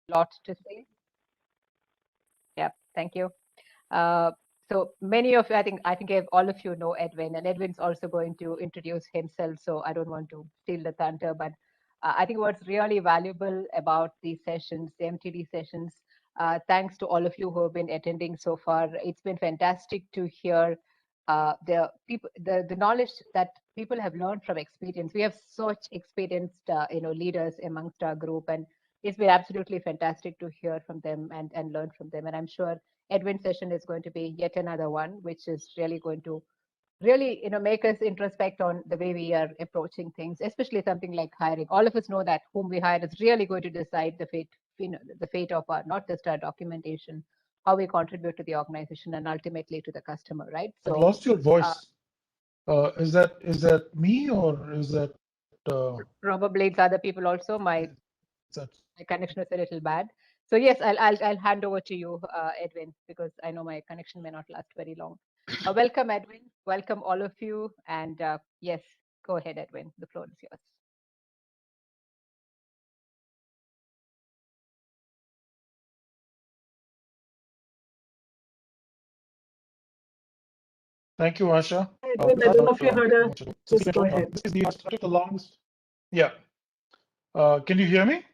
lot to say. Yeah, thank you. So many of I think all of you know Edwin, and Edwin's also going to introduce himself. So I don't want to steal the thunder, but I think what's really valuable about these sessions, the MTD sessions, thanks to all of you who have been attending so far. It's been fantastic to hear the people, the knowledge that people have learned from experience. We have such experienced, leaders amongst our group, and it's been absolutely fantastic to hear from them and learn from them. And I'm sure Edwin's session is going to be yet another one, which is really going to really, make us introspect on the way we are approaching things, especially something like hiring. All of us know that whom we hire is really going to decide the fate, the fate of our, not just our documentation, how we contribute to the organization and ultimately to the customer, right? I So lost your voice. Is that me or is that probably it's other people also. My connection is a little bad. So yes, I'll hand over to you, Edwin, because I know my connection may not last very long. Welcome, Edwin. Welcome all of you. And yes, go ahead, Edwin. The floor is yours. Thank you, Asha. Edwin, I don't know if you heard her. Just go ahead. This is the longest. Yeah. Can you hear me?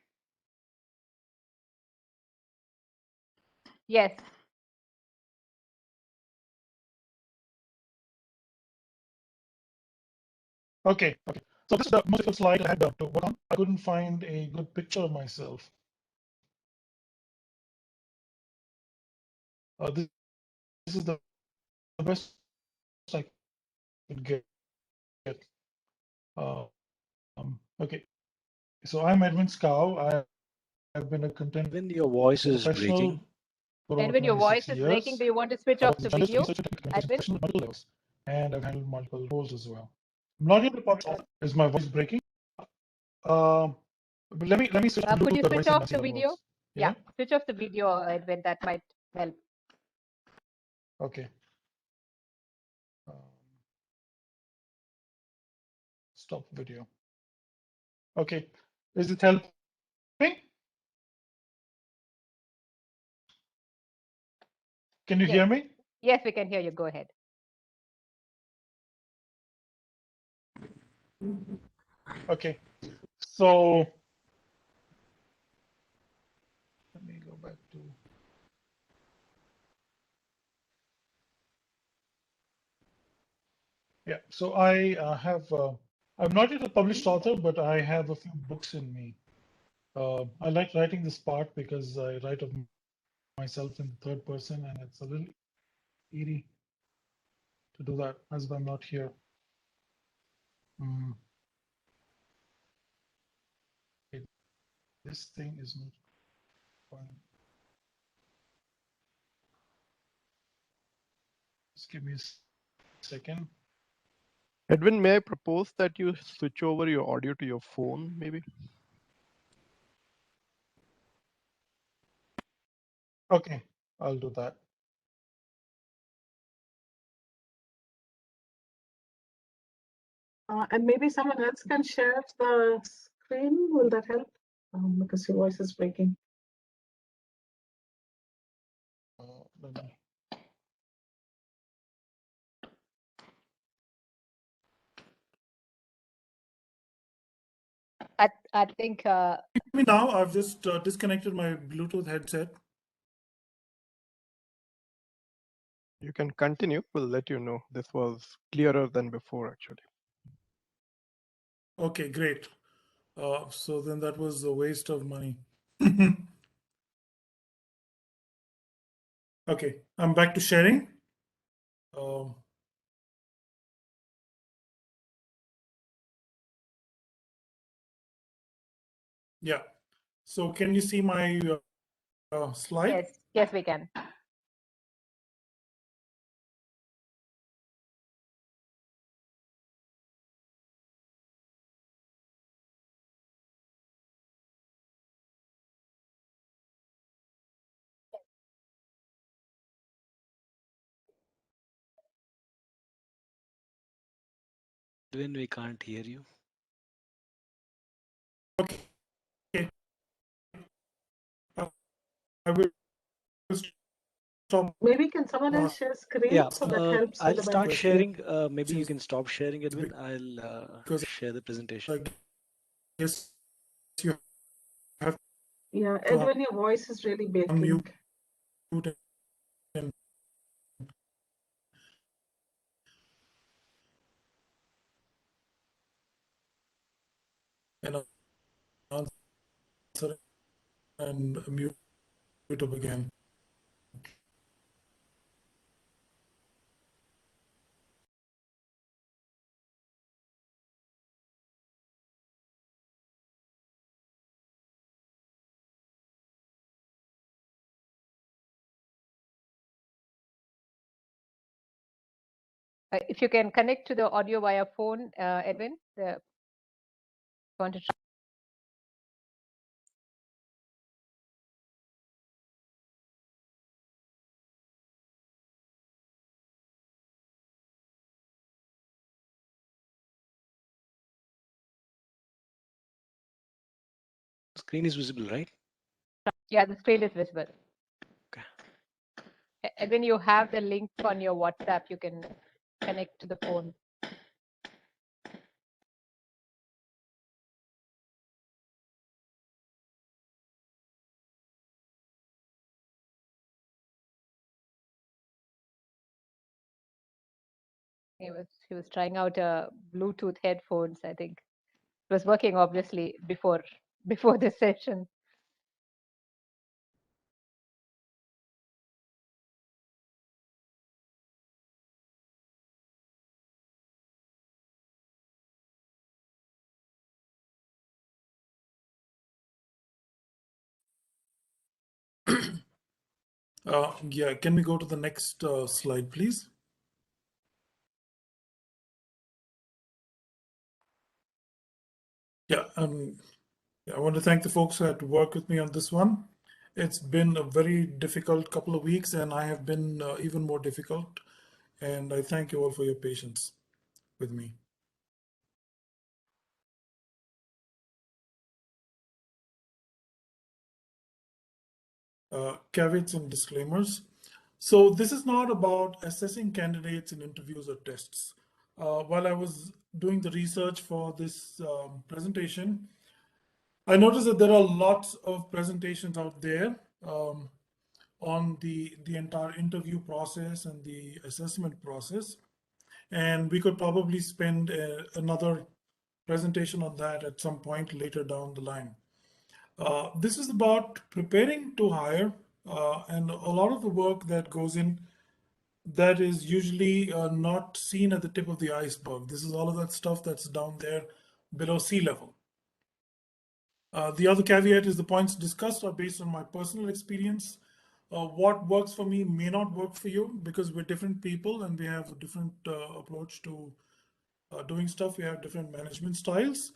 Yes. Okay. So this is the most difficult slide I had to work on. I couldn't find a good picture of myself. This is the best I could get. Okay. So I'm Edwin Scow. I've been a content Edwin, your voice is breaking. Edwin, your voice is breaking. Do you want to switch off the video? Edwin? And I've handled multiple roles as well. I'm not yet a public author. Is my voice breaking? But let me switch. Could you switch off the video? Yeah, switch off the video, Edwin. That might help. Okay. Stop video. Okay. Is it helping? Can you hear me? Yes, we can hear you. Go ahead. Okay. So let me go back to. Yeah. So I I'm not yet a published author, but I have a few books in me. I like writing this part because I write of myself in the third person, and it's a little eerie to do that as if I'm not here. This thing is not fine. Just give me a second. Edwin, may I propose that you switch over your audio to your phone, maybe? Okay, I'll do that. And maybe someone else can share the screen. Will that help? Because your voice is breaking. Let me. I think. Me now. I've just disconnected my Bluetooth headset. You can continue. We'll let you know. This was clearer than before, actually. Okay, great. So then that was a waste of money. Okay, I'm back to sharing. Yeah. So can you see my slide? Yes, we can. Edwin, we can't hear you. Okay. will stop. Maybe can someone else share screen Yeah, so that helps with I'll the start bandwidth? sharing. Maybe you Choose can stop sharing, Edwin. big- I'll because share the presentation. I guess you have Yeah, to Edwin, your voice is really breaking. unmute and answer and mute up again. If you can connect to the audio via phone, Edwin, want to try? Screen is visible, right? Yeah, the screen is visible. Okay. Edwin, you have the link on your WhatsApp. You can connect to the phone. He was trying out Bluetooth headphones. I think it was working obviously before this session. Yeah, can we go to the next slide, please? Yeah, I want to thank the folks who had to work with me on this one. It's been a very difficult couple of weeks, and I have been even more difficult. And I thank you all for your patience with me. Caveats and disclaimers. So this is not about assessing candidates in interviews or tests. While I was doing the research for this presentation, I noticed that there are lots of presentations out there on the entire interview process and the assessment process. And we could probably spend another presentation on that at some point later down the line. This is about preparing to hire and a lot of the work that goes in that is usually not seen at the tip of the iceberg. This is all of that stuff that's down there below sea level. The other caveat is the points discussed are based on my personal experience. What works for me may not work for you because we're different people and we have a different approach to doing stuff. We have different management styles.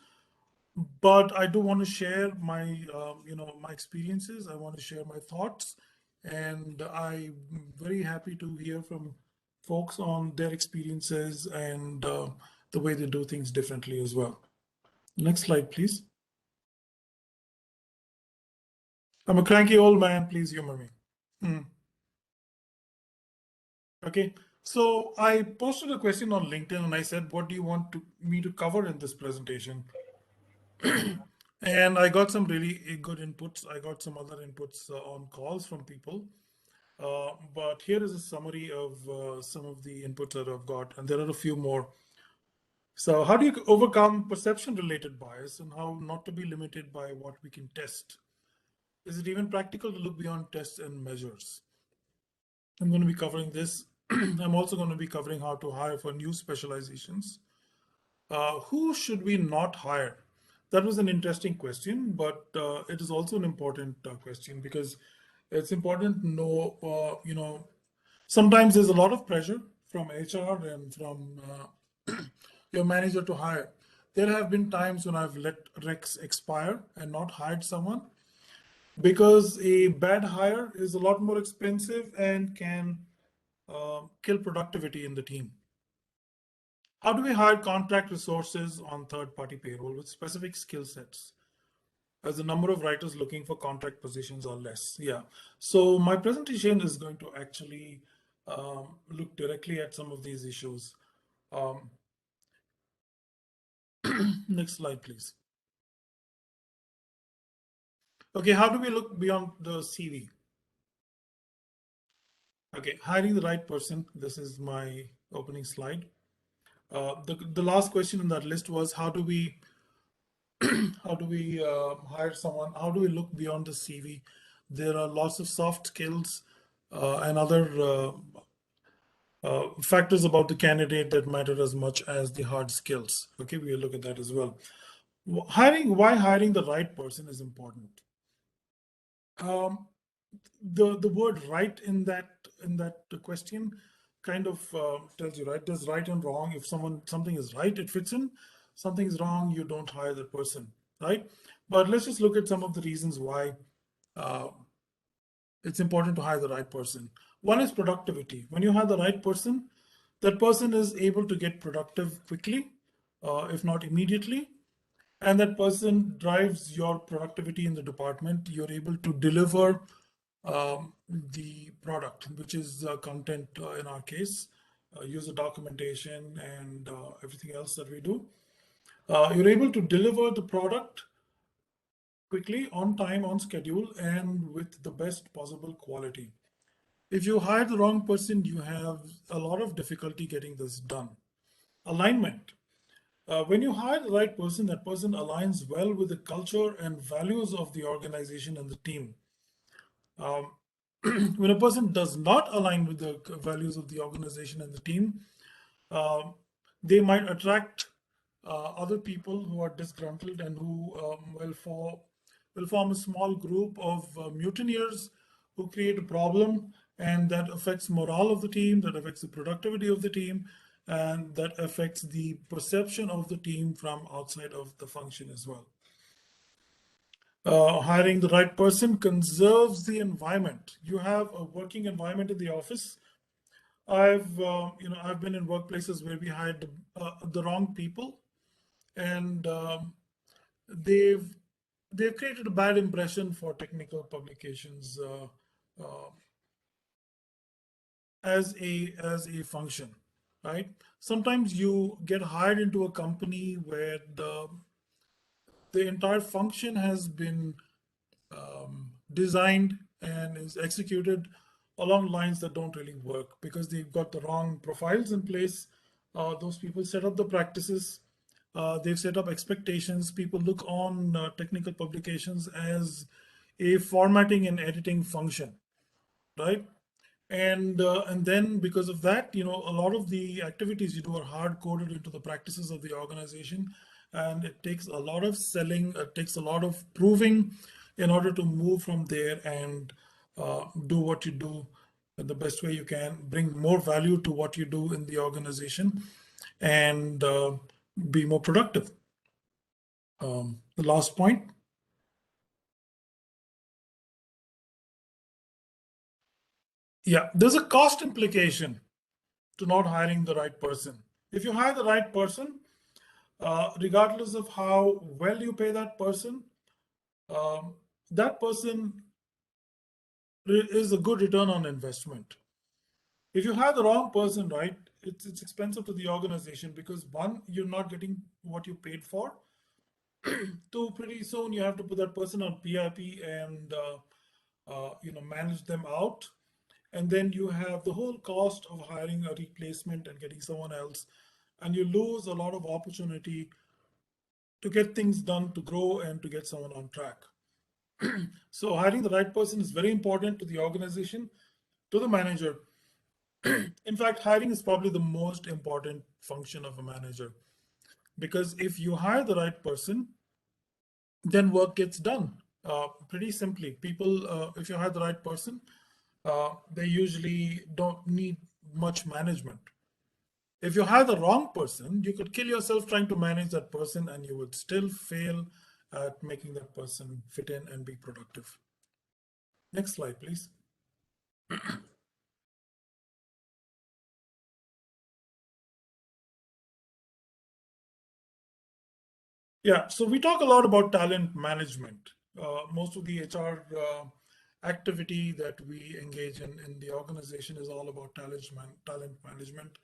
But I do want to share my, my experiences. I want to share my thoughts, and I'm very happy to hear from folks on their experiences and the way they do things differently as well. Next slide, please. I'm a cranky old man. Please humor me. Okay. So I posted a question on LinkedIn and I said, what do you want me to cover in this presentation? And I got some really good inputs. I got some other inputs on calls from people. But here is a summary of some of the inputs that I've got, and there are a few more. So how do you overcome perception-related bias and how not to be limited by what we can test? Is it even practical to look beyond tests and measures? I'm going to be covering this. I'm also going to be covering how to hire for new specializations. Who should we not hire? That was an interesting question, but it is also an important question because it's important to know, sometimes there's a lot of pressure from HR and from your manager to hire. There have been times when I've let recs expire and not hired someone because a bad hire is a lot more expensive and can kill productivity in the team. How do we hire contract resources on third-party payroll with specific skill sets? as the number of writers looking for contract positions are less. Yeah. So my presentation is going to actually look directly at some of these issues. Next slide, please. Okay, how do we look beyond the CV? Okay, hiring the right person. This is my opening slide. The last question in that list was how do we hire someone? How do we look beyond the CV? There are lots of soft skills and other factors about the candidate that matter as much as the hard skills. Okay, we'll look at that as well. Why hiring the right person is important. The word right in that question kind of tells you, right? There's right and wrong. If something is right, it fits in. Something is wrong, you don't hire that person, right? But let's just look at some of the reasons why it's important to hire the right person. One is productivity. When you hire the right person, that person is able to get productive quickly, if not immediately. And that person drives your productivity in the department. You're able to deliver the product, which is content in our case, user documentation and everything else that we do. You're able to deliver the product quickly, on time, on schedule, and with the best possible quality. If you hire the wrong person, you have a lot of difficulty getting this done. Alignment. When you hire the right person, that person aligns well with the culture and values of the organization and the team. When a person does not align with the values of the organization and the team, they might attract other people who are disgruntled and who will form a small group of mutineers who create a problem, and that affects morale of the team, that affects the productivity of the team, and that affects the perception of the team from outside of the function as well. Hiring the right person conserves the environment. You have a working environment in the office. I've been in workplaces where we hired the wrong people, and they've created a bad impression for technical publications as a function, right? Sometimes you get hired into a company where the entire function has been designed and is executed along lines that don't really work because they've got the wrong profiles in place. Those people set up the practices. They've set up expectations. People look on technical publications as a formatting and editing function, right? And then because of that, a lot of the activities you do are hard coded into the practices of the organization, and it takes a lot of selling. It takes a lot of proving in order to move from there and do what you do the best way you can, bring more value to what you do in the organization, and be more productive. The last point. Yeah, there's a cost implication to not hiring the right person. If you hire the right person, regardless of how well you pay that person is a good return on investment. If you hire the wrong person, right, it's expensive to the organization because one, you're not getting what you paid for. Two, pretty soon you have to put that person on PIP and manage them out. And then you have the whole cost of hiring a replacement and getting someone else. And you lose a lot of opportunity to get things done, to grow, and to get someone on track. So hiring the right person is very important to the organization, to the manager. In fact, hiring is probably the most important function of a manager, because if you hire the right person, then work gets done pretty simply. People, if you hire the right person, they usually don't need much management. If you hire the wrong person, you could kill yourself trying to manage that person, and you would still fail at making that person fit in and be productive. Next slide, please. Yeah, so we talk a lot about talent management. most of the HR activity that we engage in the organization is all about talent management.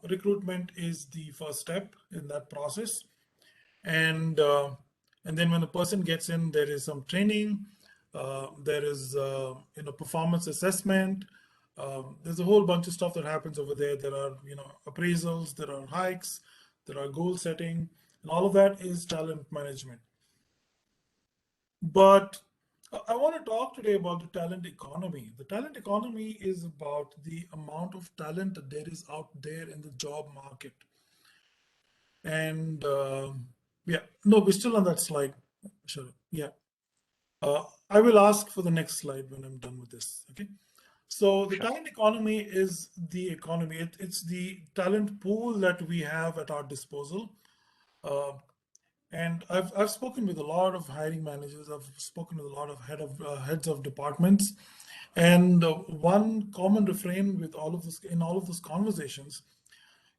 Recruitment is the first step in that process, and then when the person gets in, there is some training, there is performance assessment. There's a whole bunch of stuff that happens over there. There are appraisals, there are hikes, there are goal setting, and all of that is talent management. But I want to talk today about the talent economy. The talent economy is about the amount of talent that there is out there in the job market. And yeah, no, we're still on that slide. Sure. Yeah. I will ask for the next slide when I'm done with this. Okay. So the talent economy is the economy. It's the talent pool that we have at our disposal. And I've spoken with a lot of hiring managers. I've spoken with a lot of heads of departments, and one common refrain with all of this in all of those conversations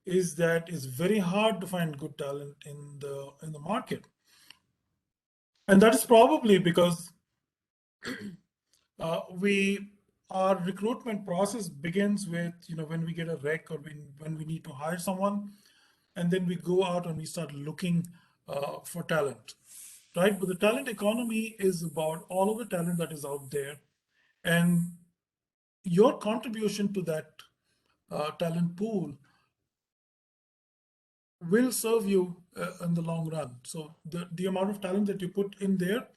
is that it's very hard to find good talent in the market, and that is probably because our recruitment process begins with when we get a rec or when we need to hire someone, and then we go out and we start looking for talent, right? But the talent economy is about all of the talent that is out there, and your contribution to that talent pool will serve you in the long run. So the amount of talent that you put in there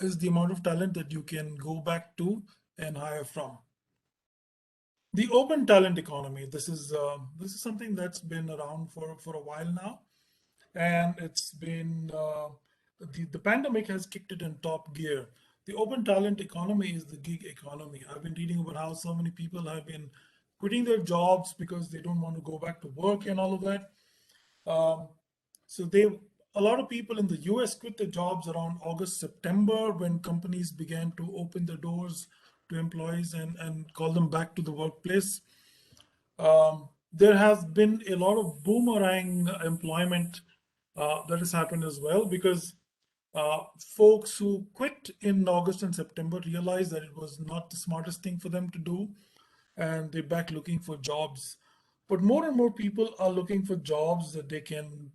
is the amount of talent that you can go back to and hire from. The open talent economy. This is something that's been around for a while now, and it's been the pandemic has kicked it in top gear. The open talent economy is the gig economy. I've been reading about how so many people have been quitting their jobs because they don't want to go back to work and all of that. So a lot of people in the US quit their jobs around August, September, when companies began to open their doors to employees and call them back to the workplace. There has been a lot of boomerang employment that has happened as well, because folks who quit in August and September realized that it was not the smartest thing for them to do, and they're back looking for jobs. But more and more people are looking for jobs that they can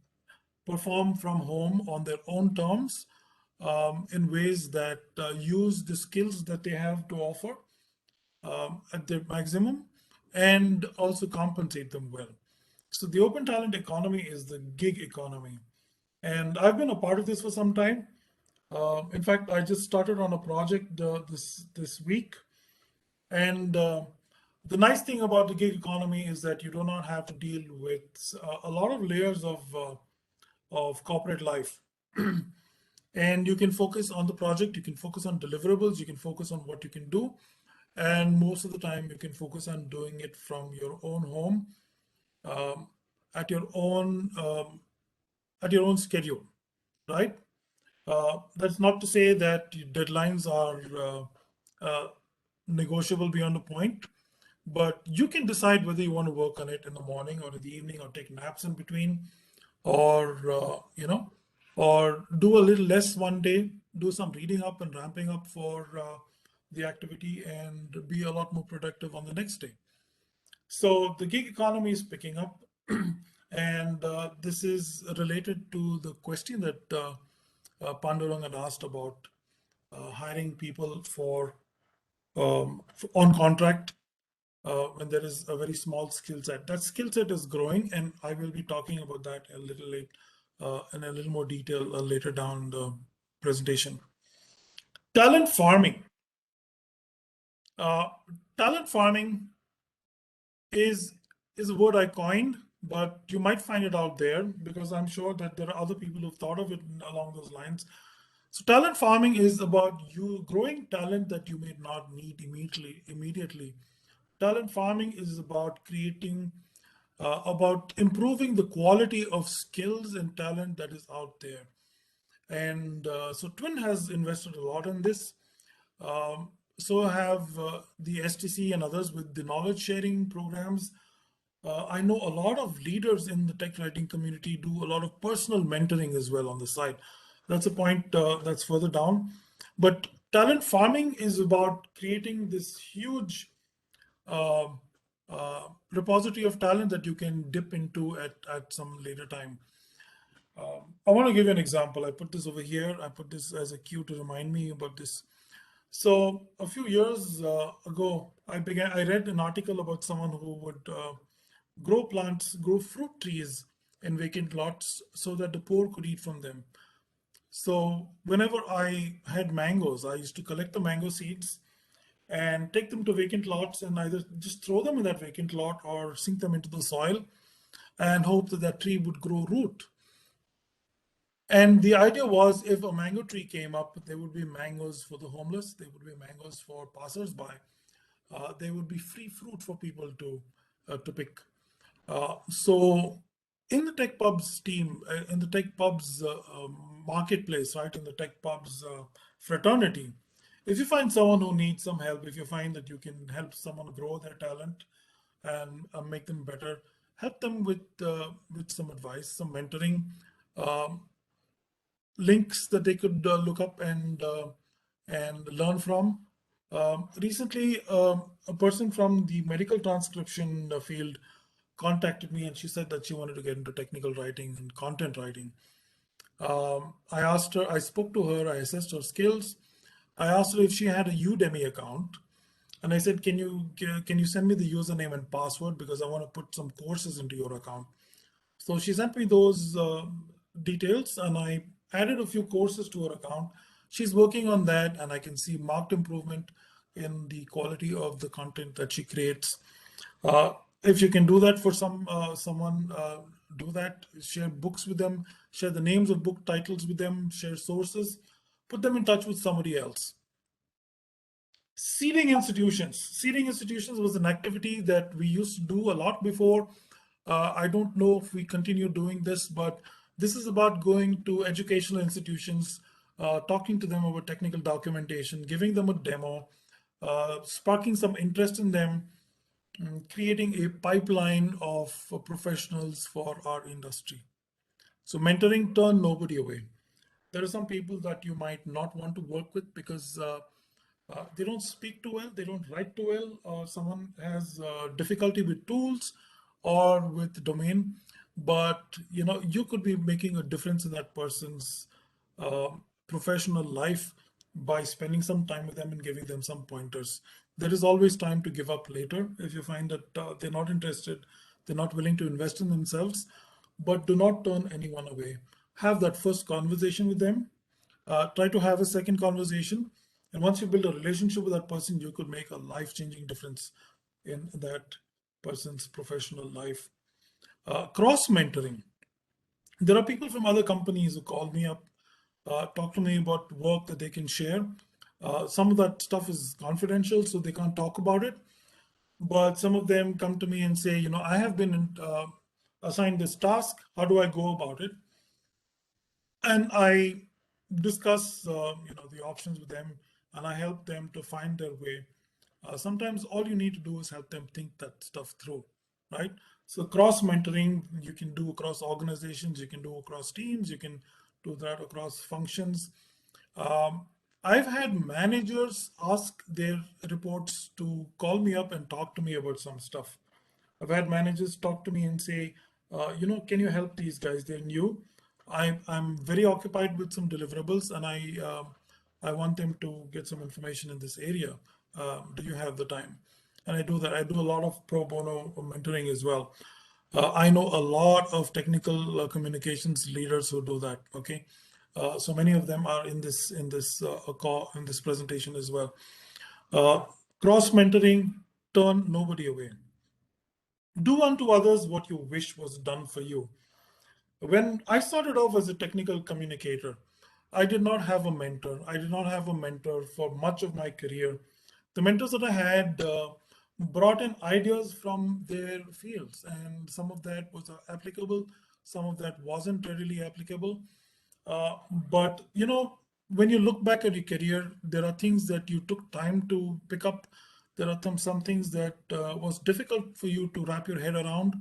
perform from home on their own terms, in ways that use the skills that they have to offer at their maximum, and also compensate them well. So the open talent economy is the gig economy. And I've been a part of this for some time. In fact, I just started on a project this week. And the nice thing about the gig economy is that you do not have to deal with a lot of layers of corporate life. And you can focus on the project, you can focus on deliverables, you can focus on what you can do. And most of the time you can focus on doing it from your own home, at your own schedule, right? That's not to say that deadlines are negotiable beyond a point, but you can decide whether you want to work on it in the morning or in the evening, or take naps in between, or or do a little less one day, do some reading up and ramping up for the activity, and be a lot more productive on the next day. So the gig economy is picking up, and this is related to the question that Pandurang had asked about hiring people on contract when there is a very small skill set. That skill set is growing, and I will be talking about that a little late, in a little more detail later down the presentation. Talent farming. Talent farming is a word I coined, but you might find it out there, because I'm sure that there are other people who've thought of it along those lines. So talent farming is about you growing talent that you may not need immediately. Talent farming is about about improving the quality of skills and talent that is out there. And so Twin has invested a lot in this. So have the STC and others with the knowledge sharing programs. I know a lot of leaders in the tech writing community do a lot of personal mentoring as well on the side. That's a point that's further down. But talent farming is about creating this huge uh, repository of talent that you can dip into at some later time. I want to give you an example. I put this over here. I put this as a cue to remind me about this. So a few years ago, I read an article about someone who would grow fruit trees in vacant lots so that the poor could eat from them. So whenever I had mangoes, I used to collect the mango seeds and take them to vacant lots and either just throw them in that vacant lot or sink them into the soil and hope that that tree would grow root. And the idea was if a mango tree came up, there would be mangoes for the homeless, there would be mangoes for passers-by, there would be free fruit for people to pick. So in the Tech Pubs team, in the Tech Pubs marketplace, right, in the Tech Pubs fraternity, if you find someone who needs some help, if you find that you can help someone grow their talent and make them better, help them with some advice, some mentoring, links that they could look up and learn from. Recently, a person from the medical transcription field contacted me and she said that she wanted to get into technical writing and content writing. I asked her, I spoke to her, I assessed her skills. I asked her if she had a Udemy account. And I said, can you send me the username and password because I want to put some courses into your account. So she sent me those details and I added a few courses to her account. She's working on that and I can see marked improvement in the quality of the content that she creates. If you can do that for someone, do that. Share books with them, share the names of book titles with them, share sources, put them in touch with somebody else. Seeding institutions. Seeding institutions was an activity that we used to do a lot before. I don't know if we continue doing this, but this is about going to educational institutions, talking to them about technical documentation, giving them a demo, sparking some interest in them, creating a pipeline of professionals for our industry. So mentoring, turn nobody away. There are some people that you might not want to work with because they don't speak too well, they don't write too well, or someone has difficulty with tools or with domain. But you could be making a difference in that person's professional life by spending some time with them and giving them some pointers. There is always time to give up later if you find that they're not interested, they're not willing to invest in themselves. But do not turn anyone away. Have that first conversation with them. Try to have a second conversation. And once you build a relationship with that person, you could make a life-changing difference in that person's professional life. Cross mentoring. There are people from other companies who call me up, talk to me about work that they can share. Some of that stuff is confidential, so they can't talk about it. But some of them come to me and say, I have been assigned this task. How do I go about it? And I discuss, the options with them, and I help them to find their way. Sometimes all you need to do is help them think that stuff through, right? So cross mentoring you can do across organizations, you can do across teams, you can do that across functions. I've had managers ask their reports to call me up and talk to me about some stuff. I've had managers talk to me and say, can you help these guys? They're new. I'm very occupied with some deliverables and I want them to get some information in this area. Do you have the time? And I do that. I do a lot of pro bono mentoring as well. I know a lot of technical communications leaders who do that. Okay, so many of them are in this call, in this presentation as well. Cross mentoring, turn nobody away. Do unto others what you wish was done for you. When I started off as a technical communicator, I did not have a mentor. I did not have a mentor for much of my career. The mentors that I had brought in ideas from their fields, and some of that was applicable, some of that wasn't readily applicable. But when you look back at your career, there are things that you took time to pick up. There are some things that was difficult for you to wrap your head around.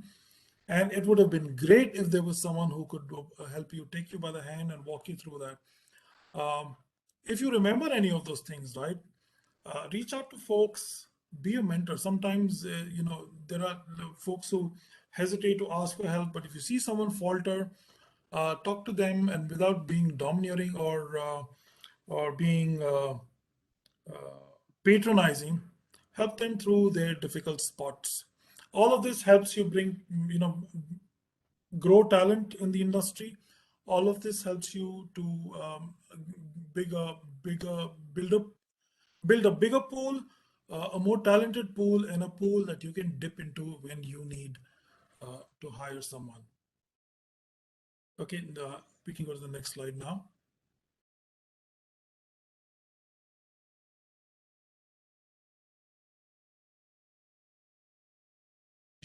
And it would have been great if there was someone who could help you, take you by the hand and walk you through that. If you remember any of those things, right, reach out to folks, be a mentor. Sometimes, there are folks who hesitate to ask for help, but if you see someone falter, talk to them, and without being domineering or being patronizing, help them through their difficult spots. All of this helps you bring, grow talent in the industry. All of this helps you to bigger, build a bigger pool, a more talented pool, and a pool that you can dip into when you need to hire someone. Okay, we can go to the next slide now.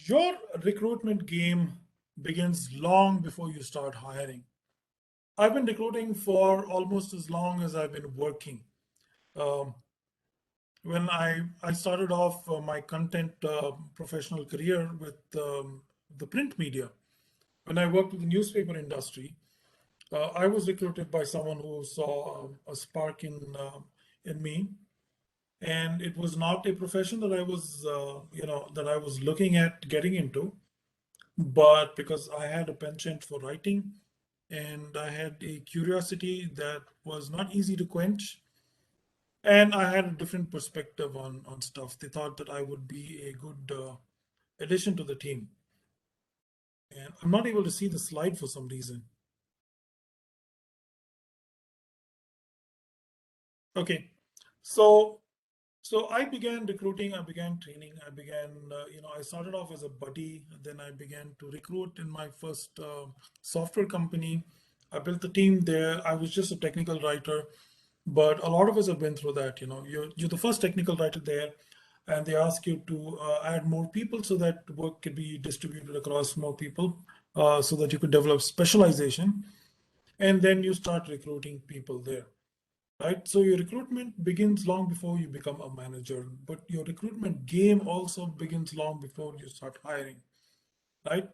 Your recruitment game begins long before you start hiring. I've been recruiting for almost as long as I've been working. When I started off my content professional career with the print media, when I worked with the newspaper industry, I was recruited by someone who saw a spark in me, and it was not a profession that I was that I was looking at getting into, but because I had a penchant for writing and I had a curiosity that was not easy to quench, and I had a different perspective on stuff. They thought that I would be a good addition to the team. And I'm not able to see the slide for some reason. Okay, so I began recruiting, I began training, I began, I started off as a buddy, then I began to recruit in my first software company. I built the team there. I was just a technical writer, but a lot of us have been through that. You're the first technical writer there, and they ask you to add more people so that work could be distributed across more people, so that you could develop specialization, and then you start recruiting people there. Right? So your recruitment begins long before you become a manager, but your recruitment game also begins long before you start hiring, right?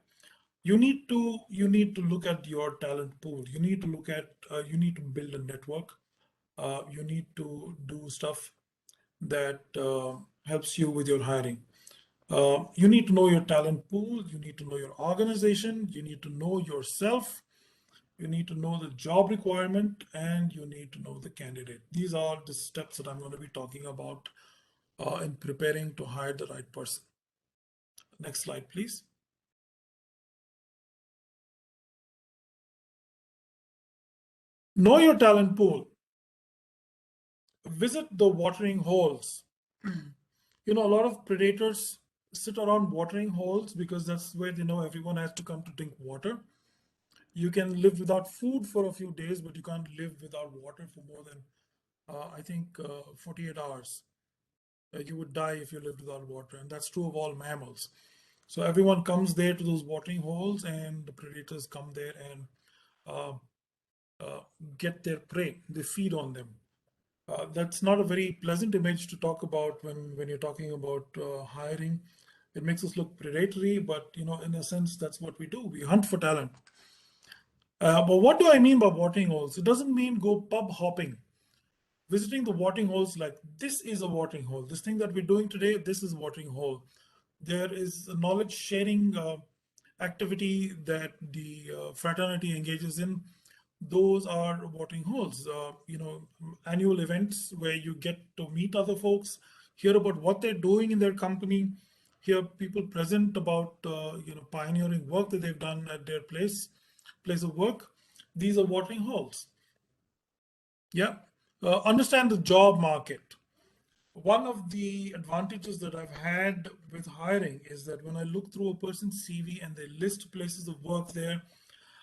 You need to look at your talent pool. You need to look at, you need to build a network. You need to do stuff that helps you with your hiring. You need to know your talent pool. You need to know your organization. You need to know yourself. You need to know the job requirement, and you need to know the candidate. These are the steps that I'm going to be talking about in preparing to hire the right person. Next slide, please. Know your talent pool. Visit the watering holes. A lot of predators sit around watering holes because that's where they know everyone has to come to drink water. You can live without food for a few days, but you can't live without water for more than, I think, 48 hours. You would die if you lived without water, and that's true of all mammals. So everyone comes there to those watering holes, and the predators come there and get their prey. They feed on them. That's not a very pleasant image to talk about when you're talking about hiring. It makes us look predatory, but in a sense, that's what we do. We hunt for talent. But what do I mean by watering holes? It doesn't mean go pub hopping. Visiting the watering holes, like this is a watering hole. This thing that we're doing today, this is watering hole. There is a knowledge sharing activity that the fraternity engages in. Those are watering holes. Annual events where you get to meet other folks, hear about what they're doing in their company, hear people present about pioneering work that they've done at their place of work. These are watering holes. Yeah. Understand the job market. One of the advantages that I've had with hiring is that when I look through a person's CV and they list places of work there,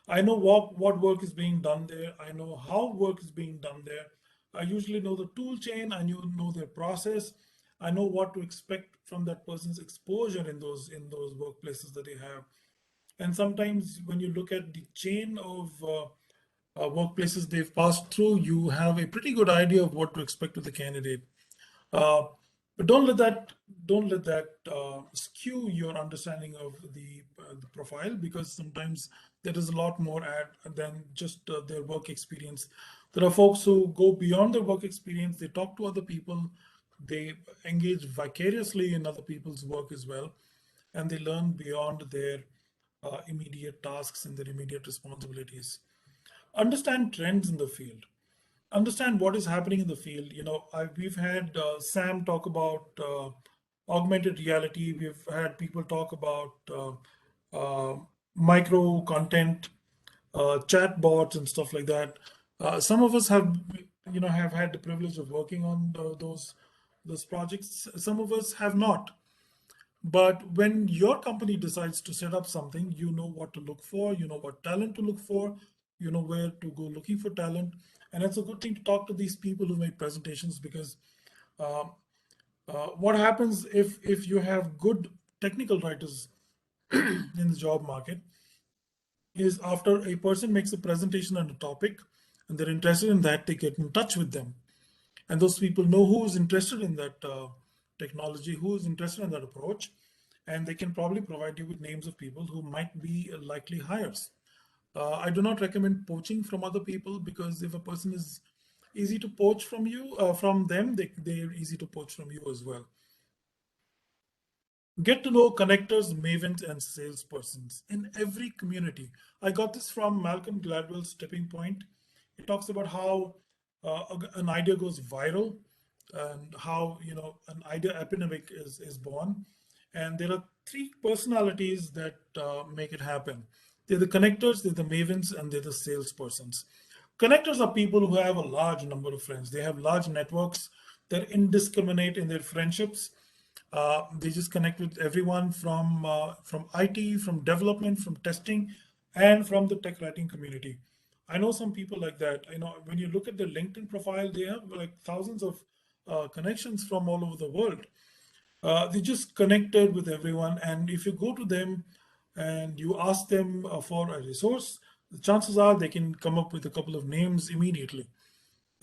I know what work is being done there. I know how work is being done there. I usually know the tool chain. I know their process. I know what to expect from that person's exposure in those workplaces that they have. And sometimes when you look at the chain of workplaces they've passed through, you have a pretty good idea of what to expect with the candidate. But don't let that skew your understanding of the profile, because sometimes there is a lot more than just their work experience. There are folks who go beyond their work experience. They talk to other people. They engage vicariously in other people's work as well. And they learn beyond their immediate tasks and their immediate responsibilities. Understand trends in the field. Understand what is happening in the field. We've had Sam talk about augmented reality. We've had people talk about micro content, chat bots and stuff like that. Some of us have had the privilege of working on those projects. Some of us have not. But when your company decides to set up something, you know what to look for, you know what talent to look for, you know where to go looking for talent. And it's a good thing to talk to these people who make presentations, because what happens if you have good technical writers in the job market is, after a person makes a presentation on a topic and they're interested in that, they get in touch with them. And those people know who is interested in that technology, who is interested in that approach, and they can probably provide you with names of people who might be likely hires. I do not recommend poaching from other people, because if a person is easy to poach from them, they're easy to poach from you as well. Get to know connectors, mavens, and salespersons in every community. I got this from Malcolm Gladwell's Tipping Point. He talks about how an idea goes viral, and how an idea epidemic is born. And there are three personalities that make it happen. They're the connectors, they're the mavens, and they're the salespersons. Connectors are people who have a large number of friends. They have large networks. They're indiscriminate in their friendships. They just connect with everyone from IT, from development, from testing, and from the tech writing community. I know some people like that. When you look at their LinkedIn profile, they have like thousands of connections from all over the world. They just connected with everyone. And if you go to them and you ask them for a resource, the chances are they can come up with a couple of names immediately,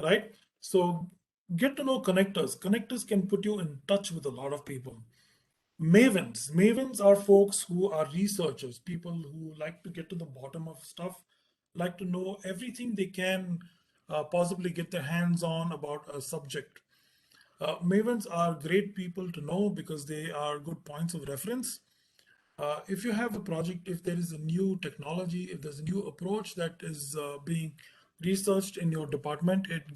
right? So get to know connectors. Connectors can put you in touch with a lot of people. Mavens are folks who are researchers, people who like to get to the bottom of stuff, like to know everything they can possibly get their hands on about a subject. Mavens are great people to know because they are good points of reference. If you have a project, if there is a new technology, if there's a new approach that is being researched in your department, it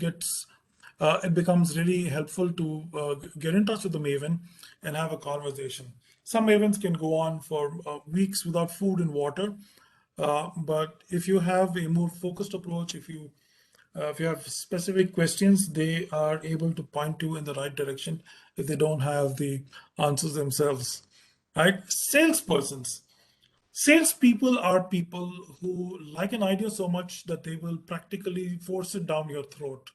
becomes really helpful to get in touch with the Maven and have a conversation. Some Mavens can go on for weeks without food and water, but if you have a more focused approach, if you have specific questions, they are able to point you in the right direction if they don't have the answers themselves. Right? Salespersons. Salespeople are people who like an idea so much that they will practically force it down your throat.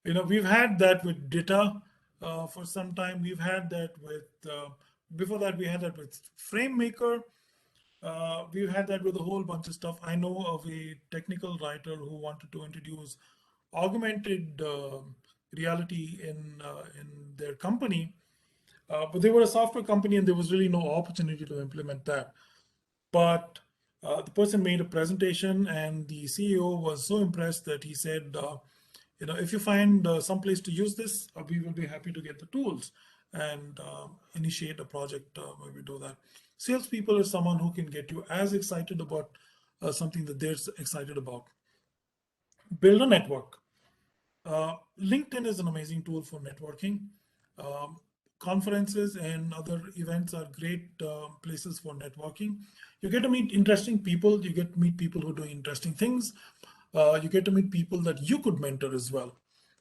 We've had that with Dita for some time. We've had that with, before that, we had that with FrameMaker. We've had that with a whole bunch of stuff. I know of a technical writer who wanted to introduce augmented reality in their company, but they were a software company and there was really no opportunity to implement that. But the person made a presentation and the CEO was so impressed that he said, if you find some place to use this, we will be happy to get the tools and initiate a project where we do that. Salespeople are someone who can get you as excited about something that they're excited about. Build a network. LinkedIn is an amazing tool for networking. Conferences and other events are great places for networking. You get to meet interesting people. You get to meet people who are doing interesting things. You get to meet people that you could mentor as well.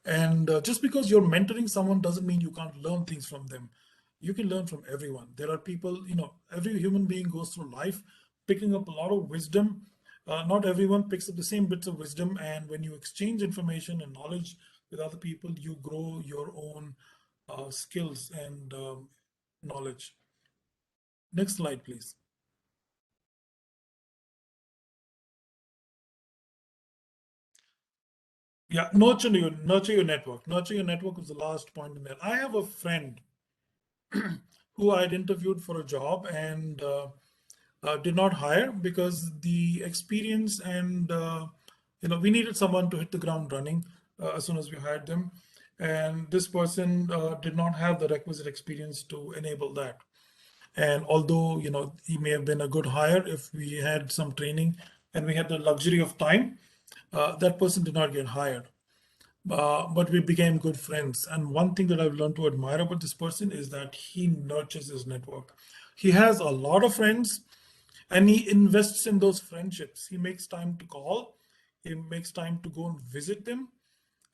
And just because you're mentoring someone doesn't mean you can't learn things from them. You can learn from everyone. There are people, every human being goes through life picking up a lot of wisdom. Not everyone picks up the same bits of wisdom. And when you exchange information and knowledge with other people, you grow your own skills and knowledge. Next slide, please. Yeah, nurture your network. Nurture your network was the last point in there. I have a friend who I'd interviewed for a job and did not hire because the experience and we needed someone to hit the ground running as soon as we hired them. And this person did not have the requisite experience to enable that. And although, he may have been a good hire if we had some training and we had the luxury of time, that person did not get hired. But we became good friends. And one thing that I've learned to admire about this person is that he nurtures his network. He has a lot of friends and he invests in those friendships. He makes time to call, he makes time to go and visit them,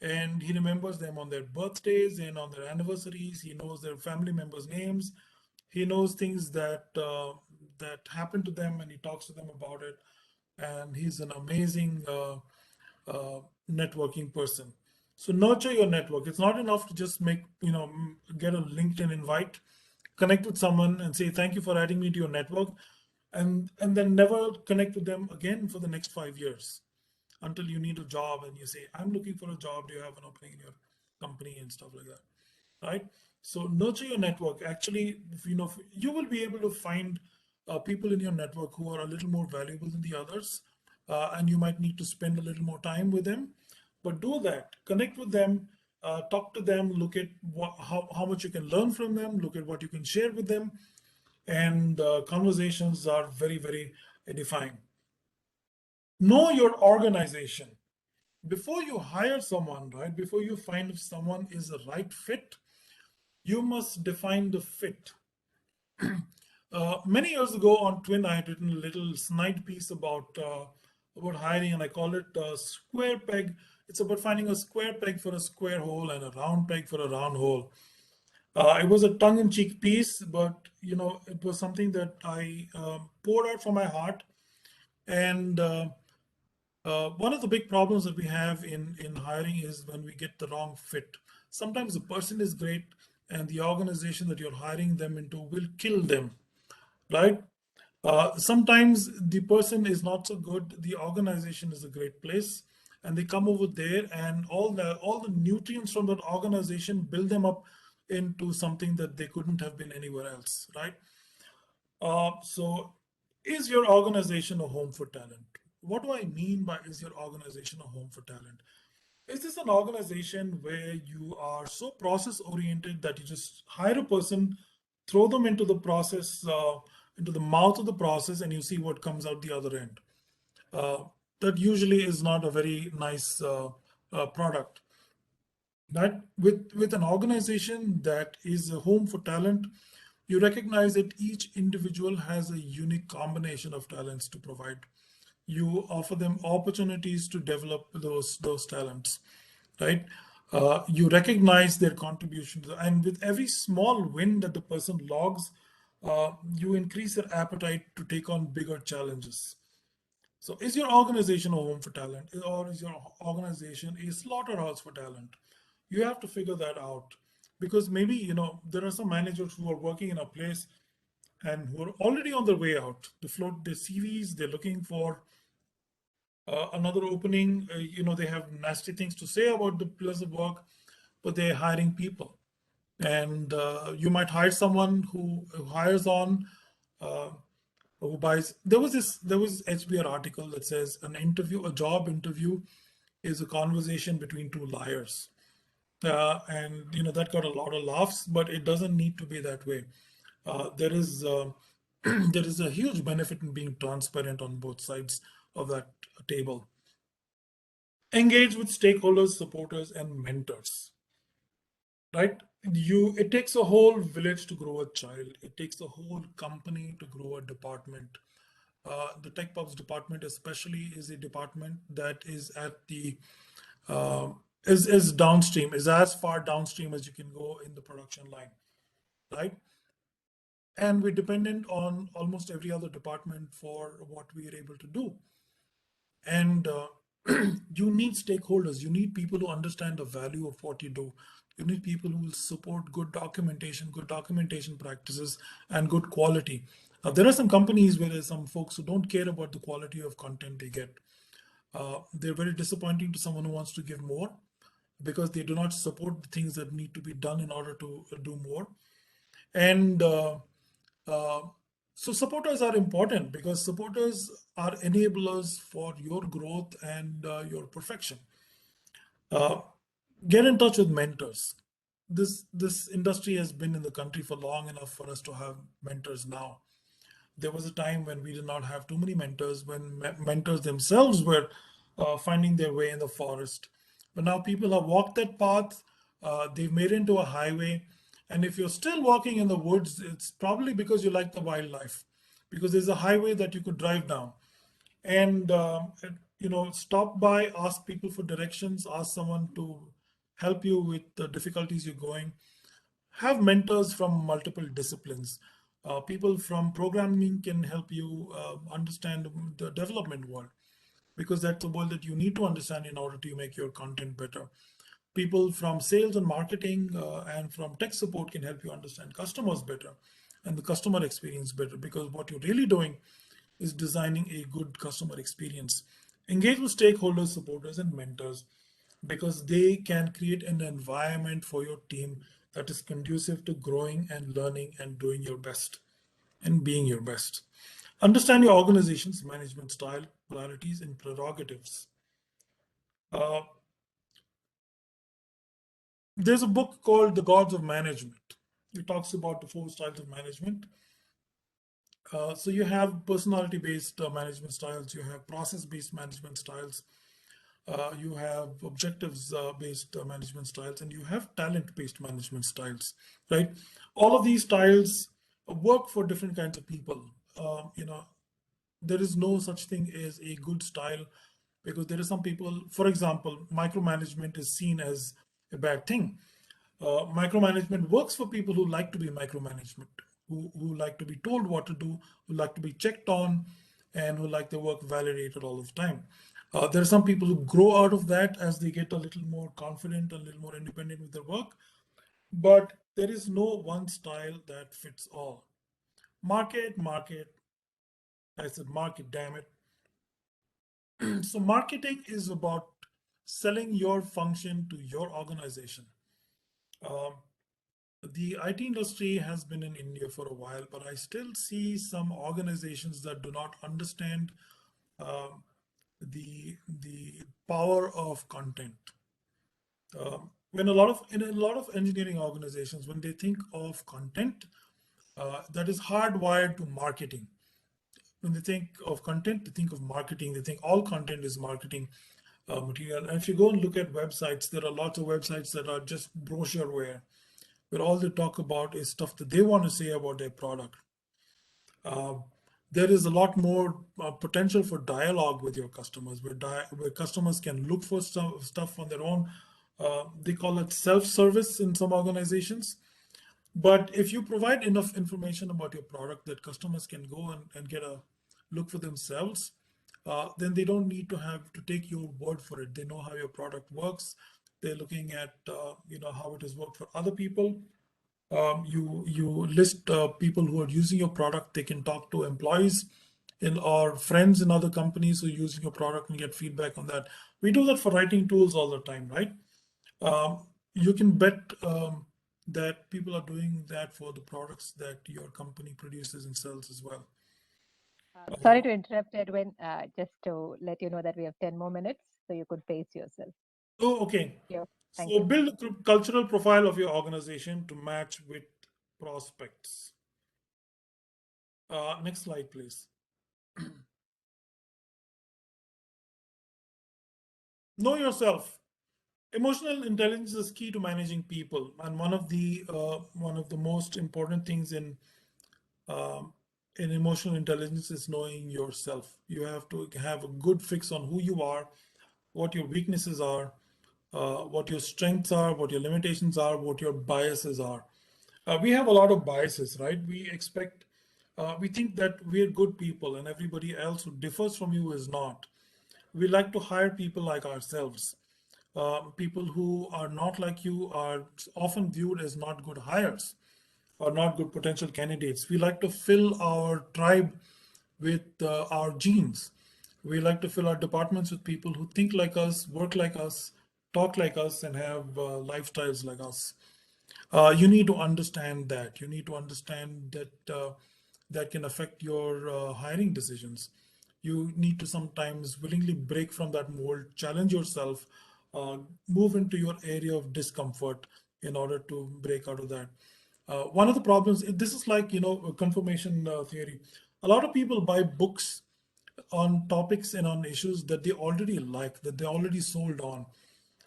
and he remembers them on their birthdays and on their anniversaries. He knows their family members' names. He knows things that that happened to them, and he talks to them about it. And he's an amazing networking person. So nurture your network. It's not enough to just get a LinkedIn invite, connect with someone and say, thank you for adding me to your network. And then never connect with them again for the next 5 years until you need a job and you say, I'm looking for a job. Do you have an opening in your company and stuff like that? Right? So nurture your network. Actually, you will be able to find people in your network who are a little more valuable than the others. And you might need to spend a little more time with them, but do that. Connect with them, talk to them, look at how much you can learn from them, look at what you can share with them. And conversations are very, very edifying. Know your organization. Before you hire someone, right? Before you find if someone is the right fit, you must define the fit. Many years ago on Twin, I had written a little snide piece about hiring, and I call it square peg. It's about finding a square peg for a square hole and a round peg for a round hole. It was a tongue-in-cheek piece, but it was something that I poured out from my heart. And one of the big problems that we have in hiring is when we get the wrong fit. Sometimes the person is great, and the organization that you're hiring them into will kill them, right? Sometimes the person is not so good. The organization is a great place, and they come over there, and all the nutrients from that organization build them up into something that they couldn't have been anywhere else, right? So is your organization a home for talent? What do I mean by is your organization a home for talent? Is this an organization where you are so process oriented that you just hire a person, throw them into the process, into the mouth of the process, and you see what comes out the other end? That usually is not a very nice product. That with an organization that is a home for talent, you recognize that each individual has a unique combination of talents to provide. You offer them opportunities to develop those talents, right? You recognize their contributions, and with every small win that the person logs, you increase their appetite to take on bigger challenges. So is your organization a home for talent, or is your organization a slaughterhouse for talent? You have to figure that out, because maybe there are some managers who are working in a place and who are already on their way out. They float their CVs, they're looking for another opening. They have nasty things to say about the place of work, but they're hiring people. And you might hire someone who hires on, who buys. There was HBR article that says a job interview is a conversation between two liars. And that got a lot of laughs, but it doesn't need to be that way. There is there is a huge benefit in being transparent on both sides of that table. Engage with stakeholders, supporters, and mentors. Right? It takes a whole village to grow a child. It takes a whole company to grow a department. The TechPubs department, especially, is a department that is at the is downstream, is as far downstream as you can go in the production line, right? And we're dependent on almost every other department for what we are able to do. And you need stakeholders. You need people who understand the value of what you do. You need people who will support good documentation practices, and good quality. There are some companies where there's some folks who don't care about the quality of content they get. They're very disappointing to someone who wants to give more, because they do not support the things that need to be done in order to do more. And So supporters are important because supporters are enablers for your growth and your perfection. Get in touch with mentors. This industry has been in the country for long enough for us to have mentors now. There was a time when we did not have too many mentors, when mentors themselves were finding their way in the forest. But now people have walked that path, they've made it into a highway. And if you're still walking in the woods, it's probably because you like the wildlife, because there's a highway that you could drive down. And, stop by, ask people for directions, ask someone to help you with the difficulties you're going. Have mentors from multiple disciplines. People from programming can help you understand the development world, because that's the world that you need to understand in order to make your content better. People from sales and marketing and from tech support can help you understand customers better and the customer experience better, because what you're really doing is designing a good customer experience. Engage with stakeholders, supporters, and mentors, because they can create an environment for your team that is conducive to growing and learning and doing your best and being your best. Understand your organization's management style, priorities, and prerogatives. There's a book called The Gods of Management. It talks about the 4 styles of management. So you have personality-based management styles, you have process-based management styles, you have objectives-based management styles, and you have talent-based management styles, right? All of these styles work for different kinds of people. There is no such thing as a good style, because there are some people, for example, micromanagement is seen as a bad thing. Micromanagement works for people who like to be micromanagement, who like to be told what to do, who like to be checked on, and who like their work validated all the time. There are some people who grow out of that as they get a little more confident, a little more independent with their work. But there is no one style that fits all. Market. I said market, damn it. So marketing is about selling your function to your organization. The IT industry has been in India for a while, but I still see some organizations that do not understand the power of content. In a lot of engineering organizations, when they think of content, that is hardwired to marketing. When they think of content, they think of marketing. They think all content is marketing material. And if you go and look at websites, there are lots of websites that are just brochureware, where all they talk about is stuff that they want to say about their product. There is a lot more potential for dialogue with your customers, where customers can look for stuff on their own. They call it self-service in some organizations. But if you provide enough information about your product that customers can go and get a look for themselves, then they don't need to take your word for it. They know how your product works. They're looking at how it has worked for other people. You list people who are using your product. They can talk to employees or friends in other companies who are using your product and get feedback on that. We do that for writing tools all the time, right? You can bet that people are doing that for the products that your company produces and sells as well. Sorry to interrupt, Edwin. Just to let you know that we have 10 more minutes, so you could pace yourself. Oh, okay. Yeah, thank So you. build a cultural profile of your organization to match with prospects. Next slide, please. Know yourself. Emotional intelligence is key to managing people, and one of the most important things in emotional intelligence is knowing yourself. You have to have a good fix on who you are, what your weaknesses are, what your strengths are, what your limitations are, what your biases are. We have a lot of biases, right? We think that we're good people and everybody else who differs from you is not. We like to hire people like ourselves. People who are not like you are often viewed as not good hires or not good potential candidates. We like to fill our tribe with our genes. We like to fill our departments with people who think like us, work like us, talk like us, and have lifestyles like us. You need to understand that. You need to understand that that can affect your hiring decisions. You need to sometimes willingly break from that mold, challenge yourself, move into your area of discomfort in order to break out of that. One of the problems, this is like, a confirmation theory. A lot of people buy books on topics and on issues that they already like, that they already sold on.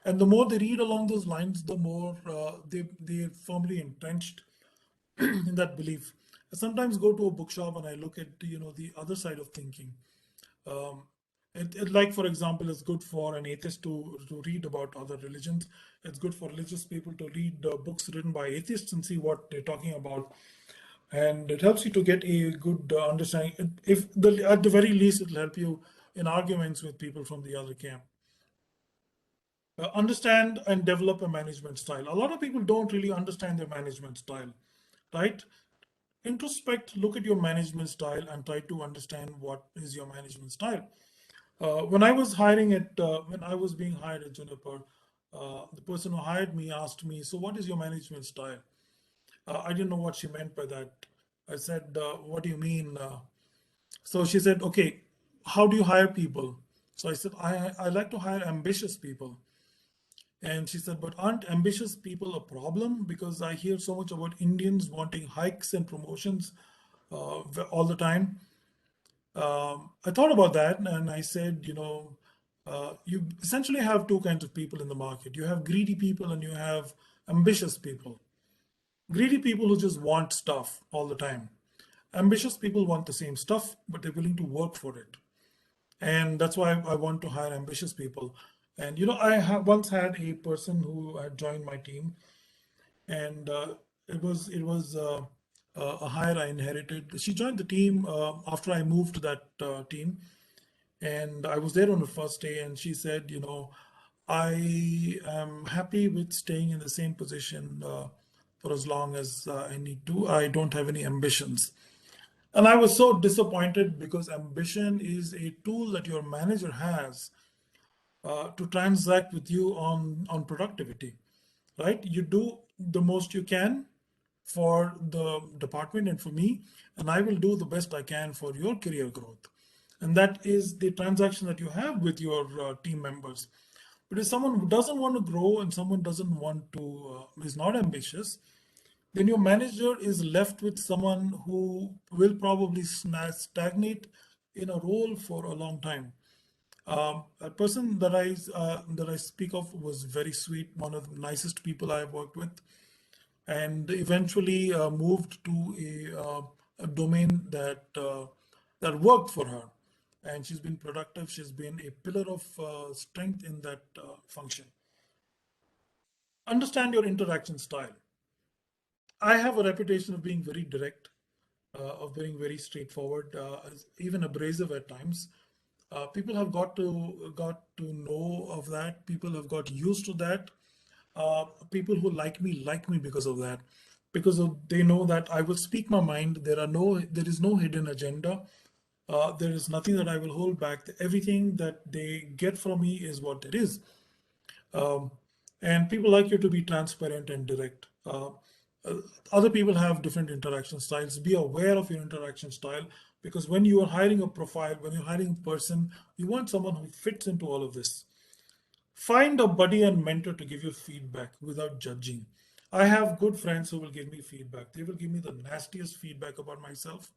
And the more they read along those lines, the more they're firmly entrenched in that belief. I sometimes go to a bookshop and I look at, the other side of thinking. Like, for example, it's good for an atheist to read about other religions. It's good for religious people to read books written by atheists and see what they're talking about. And it helps you to get a good understanding. At the very least, it'll help you in arguments with people from the other camp. Understand and develop a management style. A lot of people don't really understand their management style, right? Introspect, look at your management style and try to understand what is your management style. When I was being hired at Juniper, the person who hired me asked me, "So what is your management style?" I didn't know what she meant by that. I said, "What do you mean?" So she said, "Okay, how do you hire people?" So I said, I like to hire ambitious people. And she said, "But aren't ambitious people a problem? Because I hear so much about Indians wanting hikes and promotions all the time." I thought about that and I said, you essentially have two kinds of people in the market. You have greedy people and you have ambitious people. Greedy people who just want stuff all the time. Ambitious people want the same stuff, but they're willing to work for it. And that's why I want to hire ambitious people. And, I once had a person who had joined my team, and it was a hire I inherited. She joined the team after I moved to that team. And I was there on the first day, and she said, "I am happy with staying in the same position for as long as I need to. I don't have any ambitions." And I was so disappointed because ambition is a tool that your manager has to transact with you on productivity, right? You do the most you can for the department and for me, and I will do the best I can for your career growth. And that is the transaction that you have with your team members. But if someone who doesn't want to grow and someone doesn't want to, is not ambitious, then your manager is left with someone who will probably stagnate in a role for a long time. A person that I speak of was very sweet, one of the nicest people I have worked with, and eventually moved to a domain that worked for her, and she's been productive. She's been a pillar of strength in that function. Understand your interaction style. I have a reputation of being very direct, of being very straightforward, even abrasive at times. People have got to know of that. People have got used to that. People who like me because of that, because they know that I will speak my mind. There is no hidden agenda. There is nothing that I will hold back. Everything that they get from me is what it is. And people like you to be transparent and direct. Other people have different interaction styles. Be aware of your interaction style, because when you are hiring a profile, when you're hiring a person, you want someone who fits into all of this. Find a buddy and mentor to give you feedback without judging. I have good friends who will give me feedback. They will give me the nastiest feedback about myself.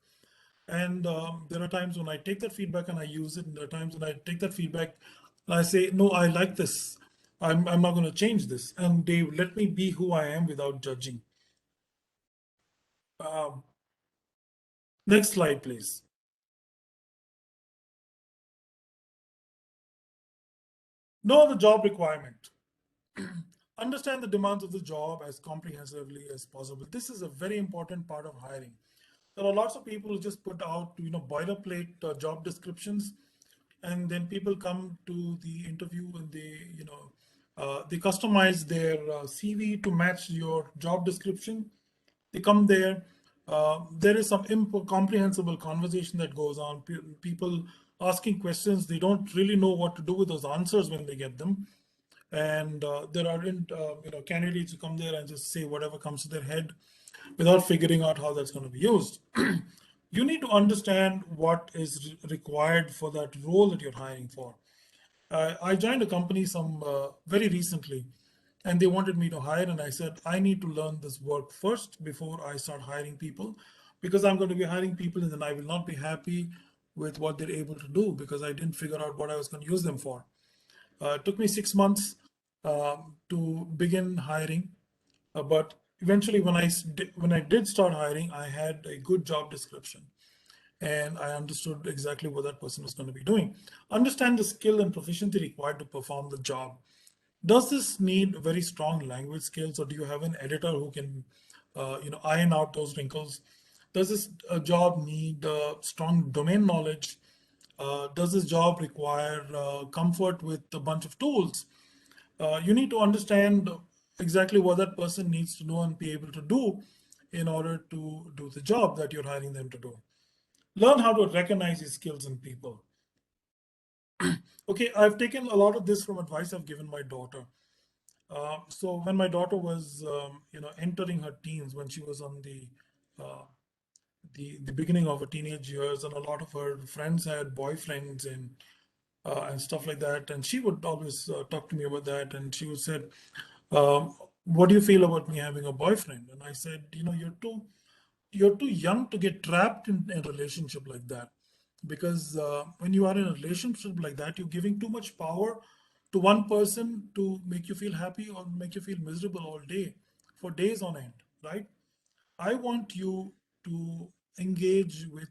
And there are times when I take that feedback and I use it. And there are times when I take that feedback and I say, "No, I like this. I'm not going to change this." And they let me be who I am without judging. Next slide, please. Know the job requirement. Understand the demands of the job as comprehensively as possible. This is a very important part of hiring. There are lots of people who just put out, boilerplate job descriptions, and then people come to the interview and they customize their CV to match your job description. They come there. There is some incomprehensible conversation that goes on. People asking questions. They don't really know what to do with those answers when they get them. And there aren't candidates who come there and just say whatever comes to their head without figuring out how that's going to be used. You need to understand what is required for that role that you're hiring for. I joined a company very recently, and they wanted me to hire, and I said I need to learn this work first before I start hiring people, because I'm going to be hiring people and then I will not be happy with what they're able to do because I didn't figure out what I was going to use them for. It took me 6 months to begin hiring, but eventually when I did start hiring, I had a good job description and I understood exactly what that person was going to be doing. Understand the skill and proficiency required to perform the job. Does this need very strong language skills, or do you have an editor who can, iron out those wrinkles? Does this job need strong domain knowledge? Does this job require comfort with a bunch of tools? You need to understand exactly what that person needs to know and be able to do in order to do the job that you're hiring them to do. Learn how to recognize these skills in people. Okay, I've taken a lot of this from advice I've given my daughter. So when my daughter was, entering her teens, when she was on the beginning of her teenage years, and a lot of her friends had boyfriends and stuff like that, and she would always talk to me about that, and she would said, "What do you feel about me having a boyfriend?" And I said, you're too young to get trapped in a relationship like that, because when you are in a relationship like that, you're giving too much power to one person to make you feel happy or make you feel miserable all day for days on end, right? I want you to engage with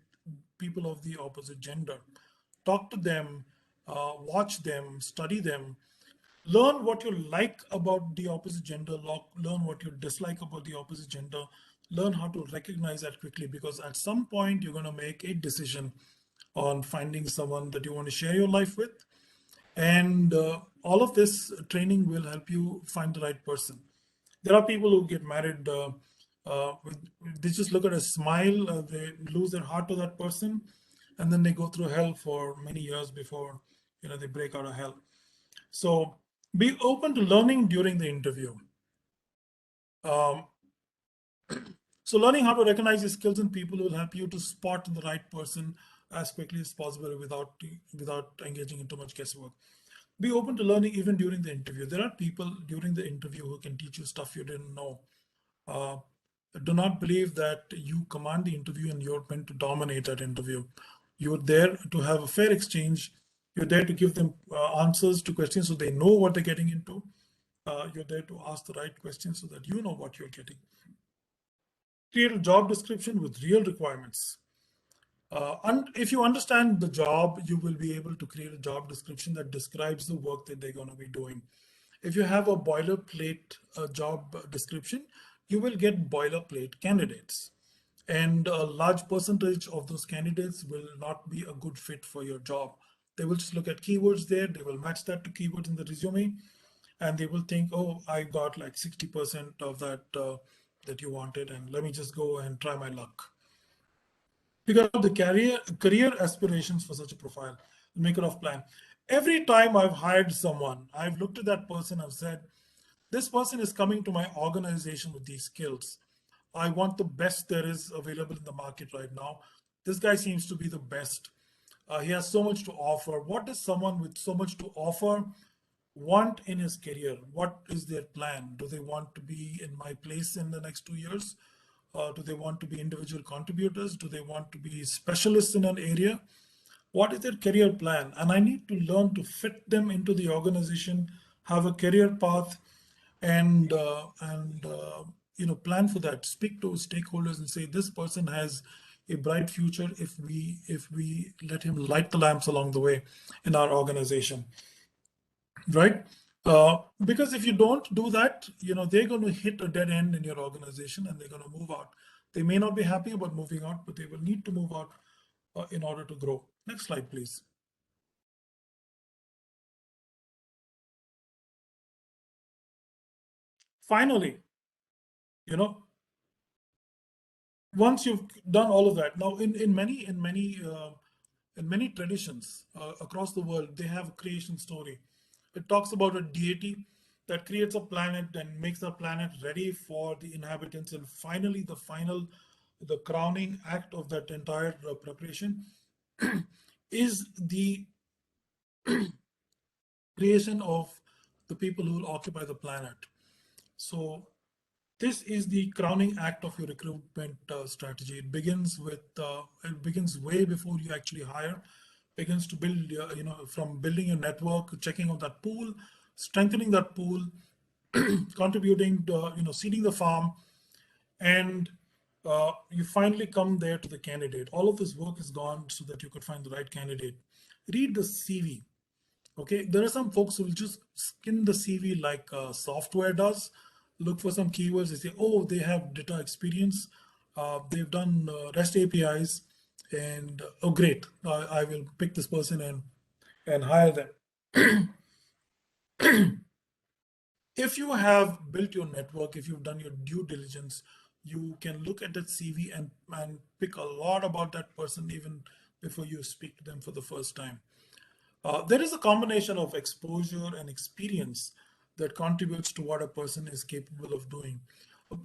people of the opposite gender, talk to them, watch them, study them, learn what you like about the opposite gender, learn what you dislike about the opposite gender, learn how to recognize that quickly, because at some point you're going to make a decision on finding someone that you want to share your life with. And all of this training will help you find the right person. There are people who get married, they just look at a smile, they lose their heart to that person, and then they go through hell for many years before they break out of hell. So be open to learning during the interview. So learning how to recognize your skills in people will help you to spot the right person as quickly as possible without engaging in too much guesswork. Be open to learning even during the interview. There are people during the interview who can teach you stuff you didn't know. Do not believe that you command the interview and you're meant to dominate that interview. You're there to have a fair exchange. You're there to give them answers to questions so they know what they're getting into. You're there to ask the right questions so that you know what you're getting. Create a job description with real requirements. And if you understand the job, you will be able to create a job description that describes the work that they're going to be doing. If you have a boilerplate job description, you will get boilerplate candidates. And a large percentage of those candidates will not be a good fit for your job. They will just look at keywords there, they will match that to keywords in the resume, and they will think, oh, I got like 60% of that that you wanted, and let me just go and try my luck. Figure out the career aspirations for such a profile, make it off plan. Every time I've hired someone, I've looked at that person, I've said, this person is coming to my organization with these skills. I want the best there is available in the market right now. This guy seems to be the best. He has so much to offer. What does someone with so much to offer want in his career? What is their plan? Do they want to be in my place in the next 2 years? Do they want to be individual contributors? Do they want to be specialists in an area? What is their career plan? And I need to learn to fit them into the organization, have a career path, and plan for that. Speak to stakeholders and say this person has a bright future if we let him light the lamps along the way in our organization, right? Because if you don't do that, they're going to hit a dead end in your organization and they're going to move out. They may not be happy about moving out, but they will need to move out in order to grow. Next slide, please. Finally, once you've done all of that, now in many traditions across the world, they have a creation story. It talks about a deity that creates a planet and makes the planet ready for the inhabitants, and finally the final the crowning act of that entire preparation is the creation of the people who will occupy the planet. So this is the crowning act of your recruitment strategy. It begins way before you actually hire. Begins to build, from building a network, checking on that pool, strengthening that pool, contributing, seeding the farm, and you finally come there to the candidate. All of this work is gone so that you could find the right candidate. Read the CV. Okay, there are some folks who will just skin the CV like software does. Look for some keywords. They say, oh, they have data experience. They've done REST APIs, and oh, great, I will pick this person and hire them. If you have built your network, if you've done your due diligence, you can look at that CV and pick a lot about that person even before you speak to them for the first time. There is a combination of exposure and experience that contributes to what a person is capable of doing.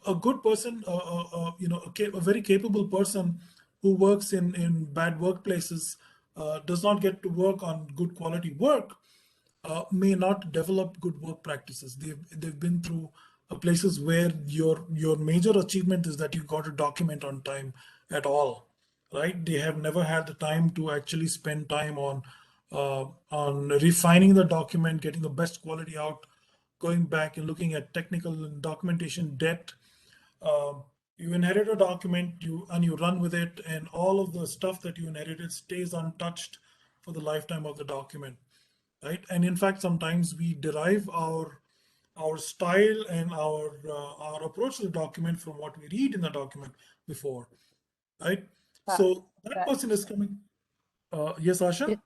A good person, a very capable person who works in bad workplaces does not get to work on good quality work, may not develop good work practices. They've been through places where your major achievement is that you got to document on time at all, right? They have never had the time to actually spend time on refining the document, getting the best quality out, going back and looking at technical and documentation debt. You inherit a document, you run with it, and all of the stuff that you inherited stays untouched for the lifetime of the document. Right, and in fact, sometimes we derive our style and our approach to the document from what we read in the document before, right? So that person is coming. Yes, Asha?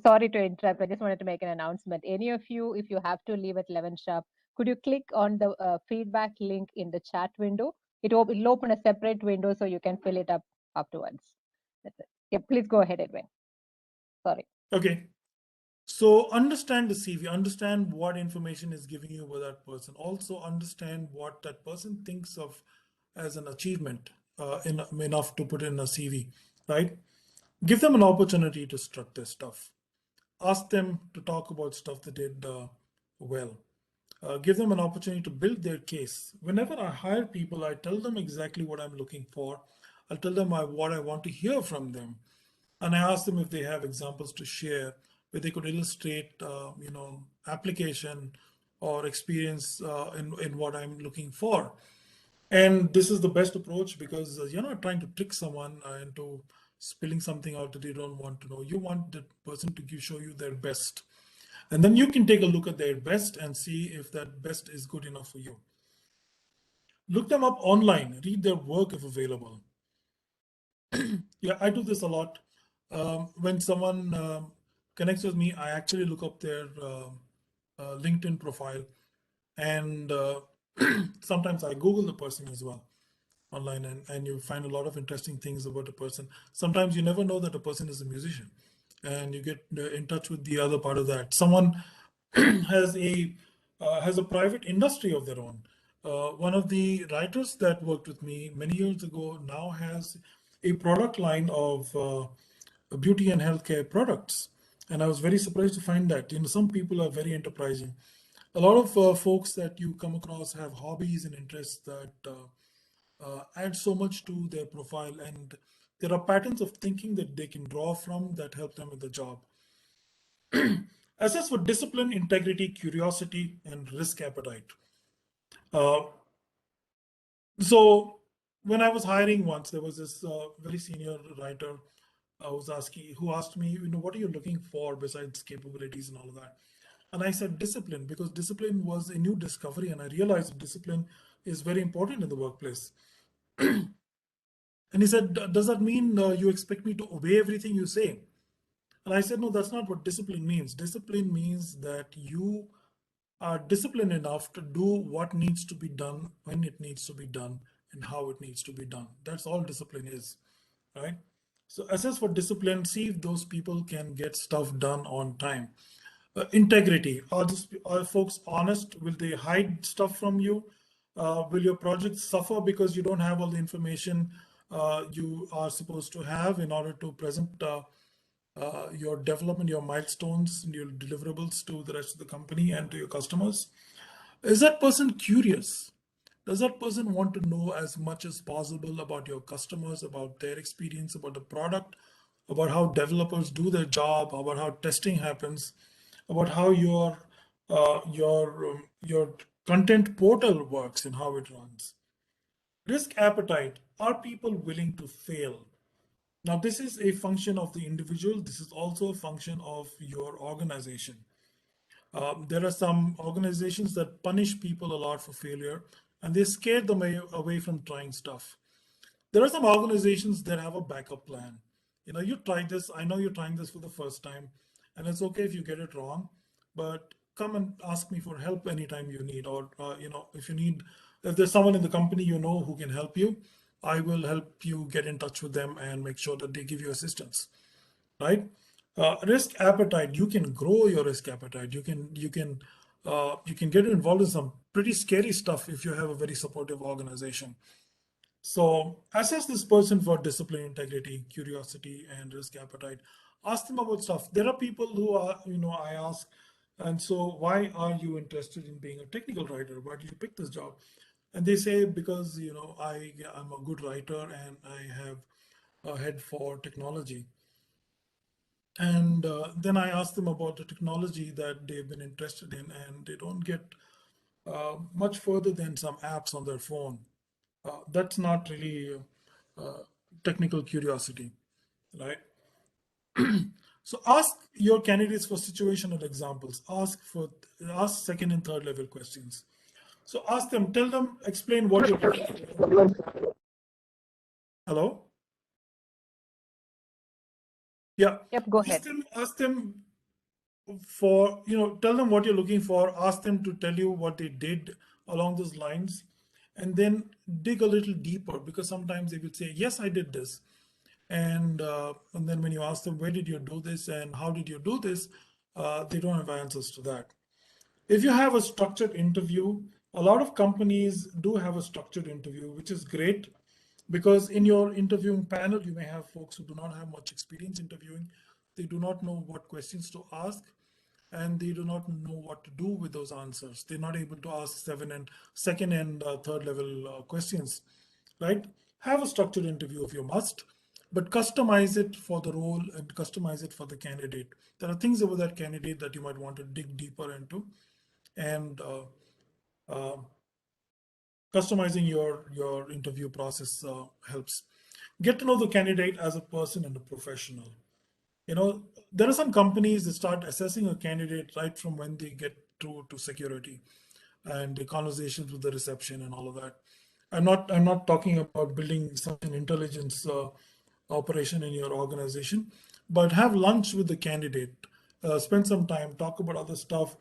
Sorry to interrupt. I just wanted to make an announcement. Any of you, if you have to leave at 11 sharp, could you click on the feedback link in the chat window? It'll open a separate window so you can fill it up afterwards. That's it. Yeah, please go ahead, Edwin. Sorry. Okay. So understand the CV, understand what information is giving you about that person. Also understand what that person thinks of as an achievement, enough to put in a CV, right? Give them an opportunity to strut their stuff. Ask them to talk about stuff they did well. Give them an opportunity to build their case. Whenever I hire people, I tell them exactly what I'm looking for. I'll tell them what I want to hear from them. And I ask them if they have examples to share where they could illustrate, application or experience in what I'm looking for. And this is the best approach because you're not trying to trick someone into spilling something out that you don't want to know. You want the person to show you their best. And then you can take a look at their best and see if that best is good enough for you. Look them up online, read their work if available. Yeah, I do this a lot. When someone connects with me, I actually look up their LinkedIn profile, and sometimes I Google the person as well online, and you find a lot of interesting things about a person. Sometimes you never know that a person is a musician, and you get in touch with the other part of that. Someone has a private industry of their own. One of the writers that worked with me many years ago now has a product line of beauty and healthcare products. And I was very surprised to find that, some people are very enterprising. A lot of folks that you come across have hobbies and interests that add so much to their profile. And there are patterns of thinking that they can draw from that help them with the job. Assess for discipline, integrity, curiosity, and risk appetite. So when I was hiring once, there was this very senior writer who asked me, what are you looking for besides capabilities and all of that? And I said discipline, because discipline was a new discovery, and I realized discipline is very important in the workplace. And he said, does that mean you expect me to obey everything you say? And I said, no, that's not what discipline means. Discipline means that you are disciplined enough to do what needs to be done, when it needs to be done, and how it needs to be done. That's all discipline is, right? So assess for discipline, see if those people can get stuff done on time. Integrity, are folks honest? Will they hide stuff from you? Will your project suffer because you don't have all the information you are supposed to have in order to present your development, your milestones, and your deliverables to the rest of the company and to your customers? Is that person curious? Does that person want to know as much as possible about your customers, about their experience, about the product, about how developers do their job, about how testing happens, about how your content portal works and how it runs? Risk appetite. Are people willing to fail? Now, this is a function of the individual. This is also a function of your organization. There are some organizations that punish people a lot for failure, and they scare them away from trying stuff. There are some organizations that have a backup plan. You know, you tried this. I know you're trying this for the first time, and it's okay if you get it wrong, but come and ask me for help anytime you need, or if there's someone in the company you know who can help you, I will help you get in touch with them and make sure that they give you assistance, right? Risk appetite. You can grow your risk appetite. You can get involved in some pretty scary stuff if you have a very supportive organization. So assess this person for discipline, integrity, curiosity, and risk appetite. Ask them about stuff. There are people who are, I ask, and so why are you interested in being a technical writer? Why did you pick this job? And they say, because, I'm a good writer and I have a head for technology. And then I ask them about the technology that they've been interested in, and they don't get much further than some apps on their phone. That's not really technical curiosity, right? So ask your candidates for situational examples. Ask second and third level questions. So ask them, tell them, explain what you're doing. Hello? Yeah. Yep, go ahead. Ask them for, tell them what you're looking for. Ask them to tell you what they did along those lines, and then dig a little deeper, because sometimes they will say, yes, I did this. And then when you ask them, where did you do this and how did you do this? They don't have answers to that. If you have a structured interview, a lot of companies do have a structured interview, which is great, because in your interviewing panel, you may have folks who do not have much experience interviewing. They do not know what questions to ask, and they do not know what to do with those answers. They're not able to ask second and third level questions, right? Have a structured interview if you must, but customize it for the role and customize it for the candidate. There are things about that candidate that you might want to dig deeper into, and customizing your interview process helps. Get to know the candidate as a person and a professional. There are some companies that start assessing a candidate right from when they get through to security and the conversations with the reception and all of that. I'm not talking about building such an intelligence operation in your organization, but have lunch with the candidate, spend some time, talk about other stuff,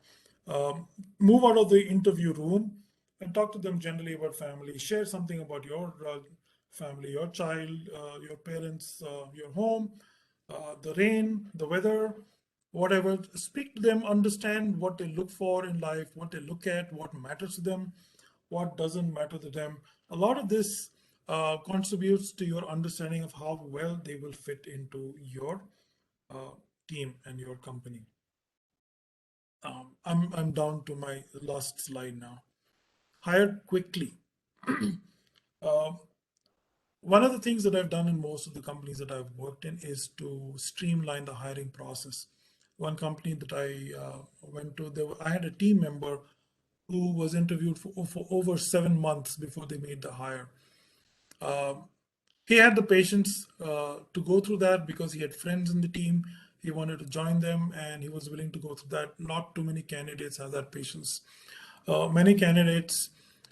move out of the interview room and talk to them generally about family, share something about your family, your child, your parents, your home, the rain, the weather, whatever. Speak to them, understand what they look for in life, what they look at, what matters to them, what doesn't matter to them. A lot of this contributes to your understanding of how well they will fit into your team and your company. I'm down to my last slide now. Hire quickly. One of the things that I've done in most of the companies that I've worked in is to streamline the hiring process. One company that I went to, I had a team member who was interviewed for over 7 months before they made the hire. He had the patience to go through that because he had friends in the team. He wanted to join them and he was willing to go through that. Not too many candidates have that patience. Many candidates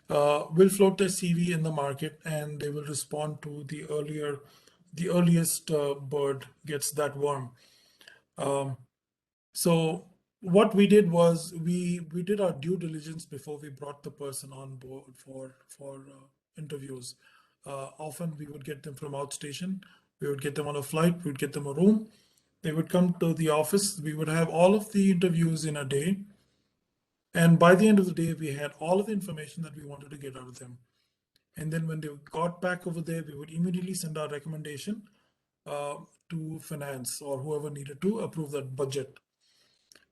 will float their CV in the market and they will respond to the earliest bird gets that worm. So what we did was we did our due diligence before we brought the person on board for interviews. Often we would get them from outstation. We would get them on a flight. We would get them a room. They would come to the office. We would have all of the interviews in a day. And by the end of the day, we had all of the information that we wanted to get out of them. And then when they got back over there, we would immediately send our recommendation to finance or whoever needed to approve that budget.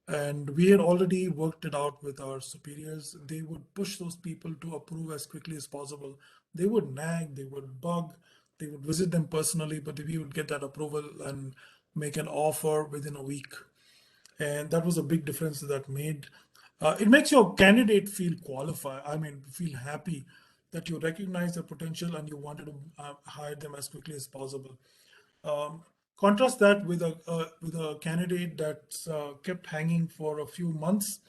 And we had already worked it out with our superiors. They would push those people to approve as quickly as possible. They would nag, they would bug, they would visit them personally, but we would get that approval and make an offer within a week. And that was a big difference that made. It makes your candidate feel qualified. I mean, feel happy that you recognize their potential and you wanted to hire them as quickly as possible. Contrast that with a candidate that's kept hanging for a few months,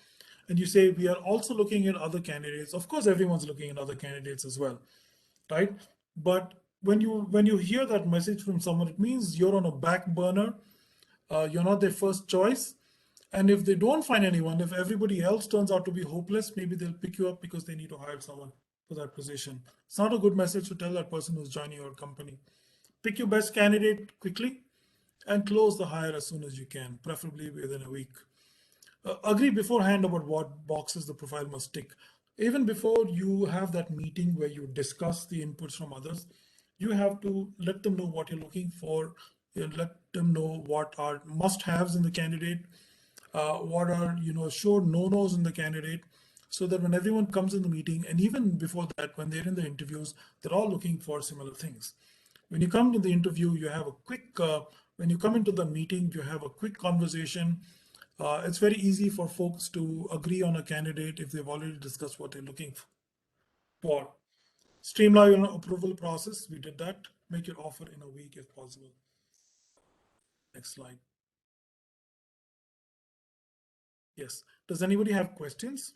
and you say we are also looking at other candidates. Of course, everyone's looking at other candidates as well, right? But when you hear that message from someone, it means you're on a back burner. You're not their first choice. And if they don't find anyone, if everybody else turns out to be hopeless, maybe they'll pick you up because they need to hire someone for that position. It's not a good message to tell that person who's joining your company. Pick your best candidate quickly and close the hire as soon as you can, preferably within a week. Agree beforehand about what boxes the profile must tick. Even before you have that meeting where you discuss the inputs from others, you have to let them know what you're looking for. You let them know what are must-haves in the candidate, what are sure no-nos in the candidate, so that when everyone comes in the meeting, and even before that, when they're in the interviews, they're all looking for similar things. When you come to the interview, you have a quick, when you come into the meeting, you have a quick conversation. It's very easy for folks to agree on a candidate if they've already discussed what they're looking for. Streamline your approval process. We did that. Make your offer in a week if possible. Next slide. Yes. Does anybody have questions?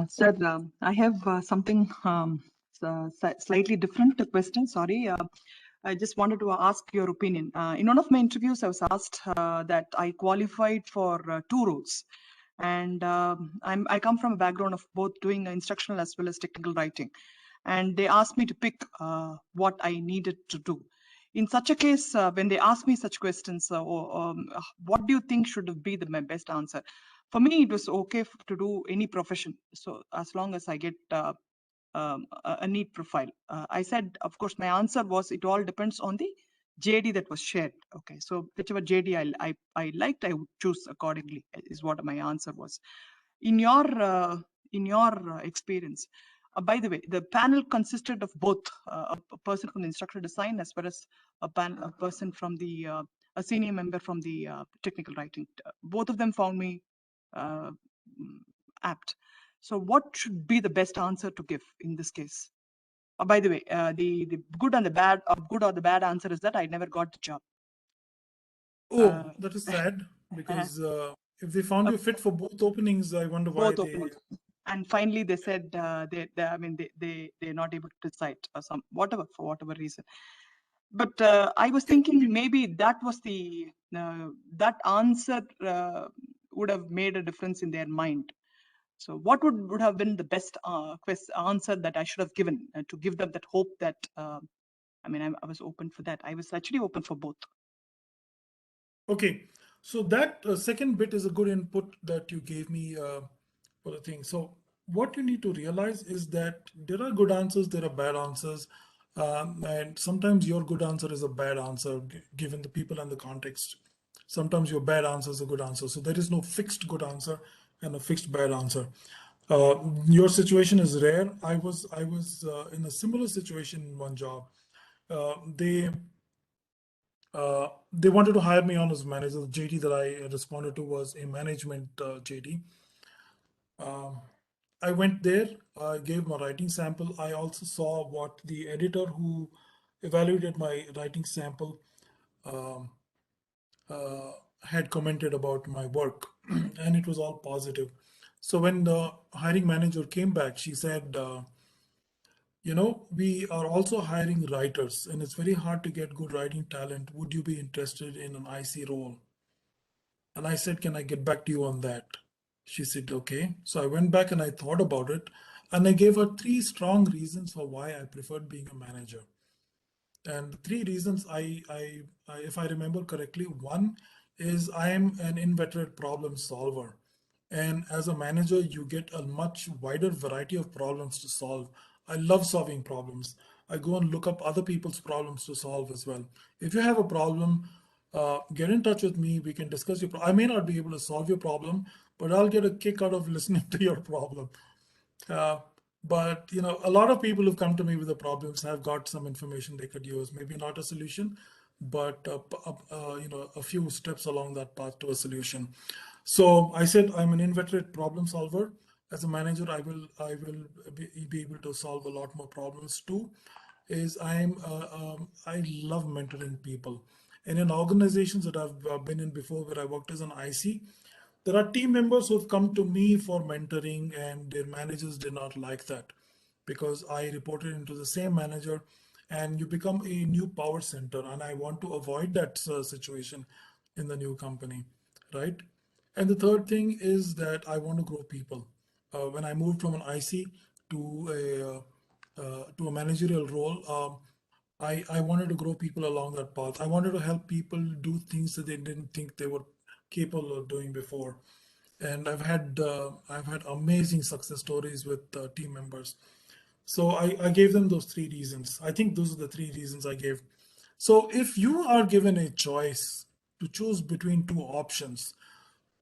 Sir, I have something slightly different question. Sorry. I just wanted to ask your opinion. In one of my interviews, I was asked that I qualified for 2 roles. And I come from a background of both doing instructional as well as technical writing. And they asked me to pick what I needed to do. In such a case, when they ask me such questions, what do you think should be my best answer? For me, it was okay to do any profession. So as long as I get a neat profile. I said, of course, my answer was it all depends on the JD that was shared. Okay, so whichever JD I liked, I would choose accordingly. Is what my answer was. In your experience, by the way, the panel consisted of both a person from the instructional design as well as a person from the a senior member from the technical writing. Both of them found me apt. So what should be the best answer to give in this case? By the way, the good and the bad, good or the bad answer is that I never got the job. Oh, that is sad because if they found you fit for both openings, I wonder why both openings. And finally, they said they're not able to decide or for whatever reason. But I was thinking maybe that was that answer would have made a difference in their mind. So what would have been the best answer that I should have given to give them that hope that, I mean, I was open for that. I was actually open for both. Okay, so that second bit is a good input that you gave me for the thing. So what you need to realize is that there are good answers, there are bad answers. And sometimes your good answer is a bad answer given the people and the context. Sometimes your bad answer is a good answer. So there is no fixed good answer and a fixed bad answer. Your situation is rare. I was in a similar situation in one job. They wanted to hire me on as manager. The JD that I responded to was a management JD. I went there, I gave my writing sample. I also saw what the editor who evaluated my writing sample had commented about my work, and it was all positive. So when the hiring manager came back, she said, we are also hiring writers, and it's very hard to get good writing talent. Would you be interested in an IC role? And I said, can I get back to you on that? She said, okay. So I went back and I thought about it, and I gave her 3 strong reasons for why I preferred being a manager. And 3 reasons, if I remember correctly, one is I am an inveterate problem solver. And as a manager, you get a much wider variety of problems to solve. I love solving problems. I go and look up other people's problems to solve as well. If you have a problem, get in touch with me. We can discuss your problem. I may not be able to solve your problem, but I'll get a kick out of listening to your problem. But a lot of people who've come to me with the problems have got some information they could use. Maybe not a solution, but a few steps along that path to a solution. So I said I'm an inveterate problem solver. As a manager, I will be able to solve a lot more problems too. I love mentoring people, and in organizations that I've been in before, where I worked as an IC, there are team members who've come to me for mentoring, and their managers did not like that because I reported into the same manager, and you become a new power center. And I want to avoid that situation in the new company, right? And the third thing is that I want to grow people. When I moved from an IC to a managerial role, I wanted to grow people along that path. I wanted to help people do things that they didn't think they were capable of doing before. And I've had amazing success stories with team members. So I gave them those 3 reasons. I think those are the 3 reasons I gave. So if you are given a choice to choose between 2 options,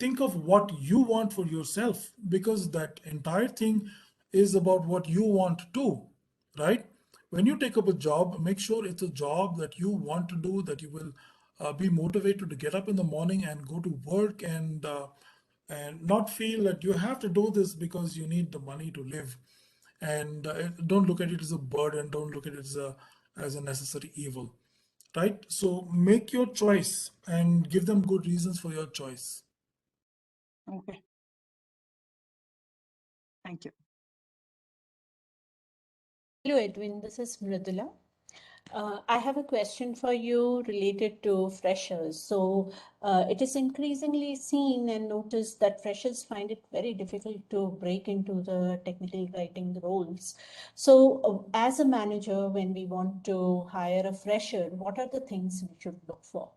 think of what you want for yourself, because that entire thing is about what you want to, right? When you take up a job, make sure it's a job that you want to do, that you will be motivated to get up in the morning and go to work, and not feel that you have to do this because you need the money to live. And don't look at it as a burden. Don't look at it as a necessary evil, right? So make your choice and give them good reasons for your choice. Okay. Thank you. Hello, Edwin. This is Mridula. I have a question for you related to freshers. So it is increasingly seen and noticed that freshers find it very difficult to break into the technical writing roles. So as a manager, when we want to hire a fresher, what are the things we should look for?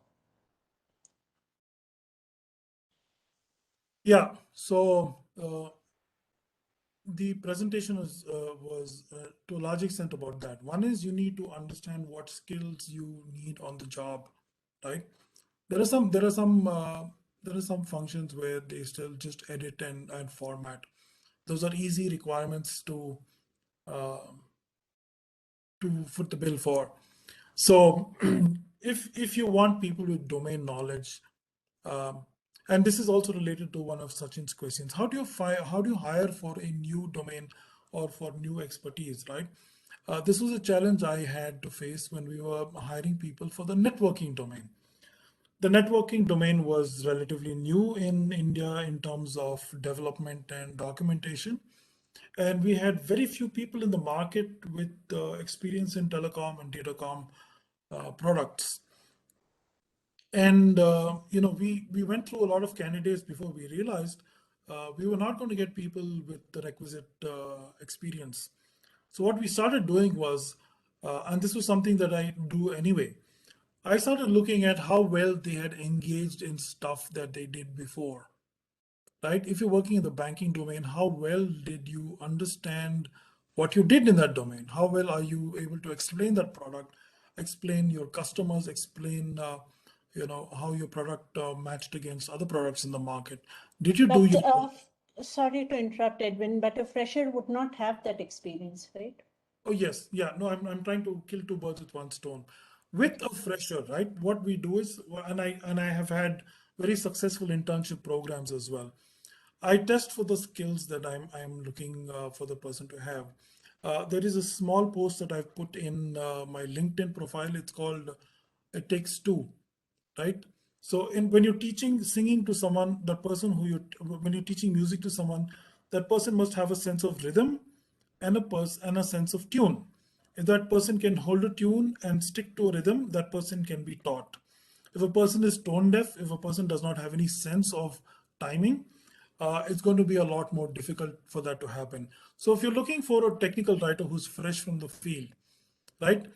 Yeah, so the presentation was to a large extent about that. One is you need to understand what skills you need on the job, right? There are some functions where they still just edit and format. Those are easy requirements to foot the bill for. So if you want people with domain knowledge, and this is also related to one of Sachin's questions, how do you hire for a new domain or for new expertise, right? This was a challenge I had to face when we were hiring people for the networking domain. The networking domain was relatively new in India in terms of development and documentation. And we had very few people in the market with experience in telecom and datacom products. And we went through a lot of candidates before we realized we were not going to get people with the requisite experience. So what we started doing was, and this was something that I do anyway, I started looking at how well they had engaged in stuff that they did before, right? If you're working in the banking domain, how well did you understand what you did in that domain? How well are you able to explain that product, explain your customers, explain how your product matched against other products in the market? Did you do your... Sorry to interrupt, Edwin, but a fresher would not have that experience, right? Oh, yes. Yeah, no, I'm trying to kill 2 birds with 1 stone. With a fresher, right? What we do is, and I have had very successful internship programs as well. I test for the skills that I'm looking for the person to have. There is a small post that I've put in my LinkedIn profile. It's called It Takes Two, right? So when you're teaching singing to someone, that person when you're teaching music to someone, that person must have a sense of rhythm and a sense of tune. If that person can hold a tune and stick to a rhythm, that person can be taught. If a person is tone deaf, if a person does not have any sense of timing, it's going to be a lot more difficult for that to happen. So if you're looking for a technical writer who's fresh from the field, right,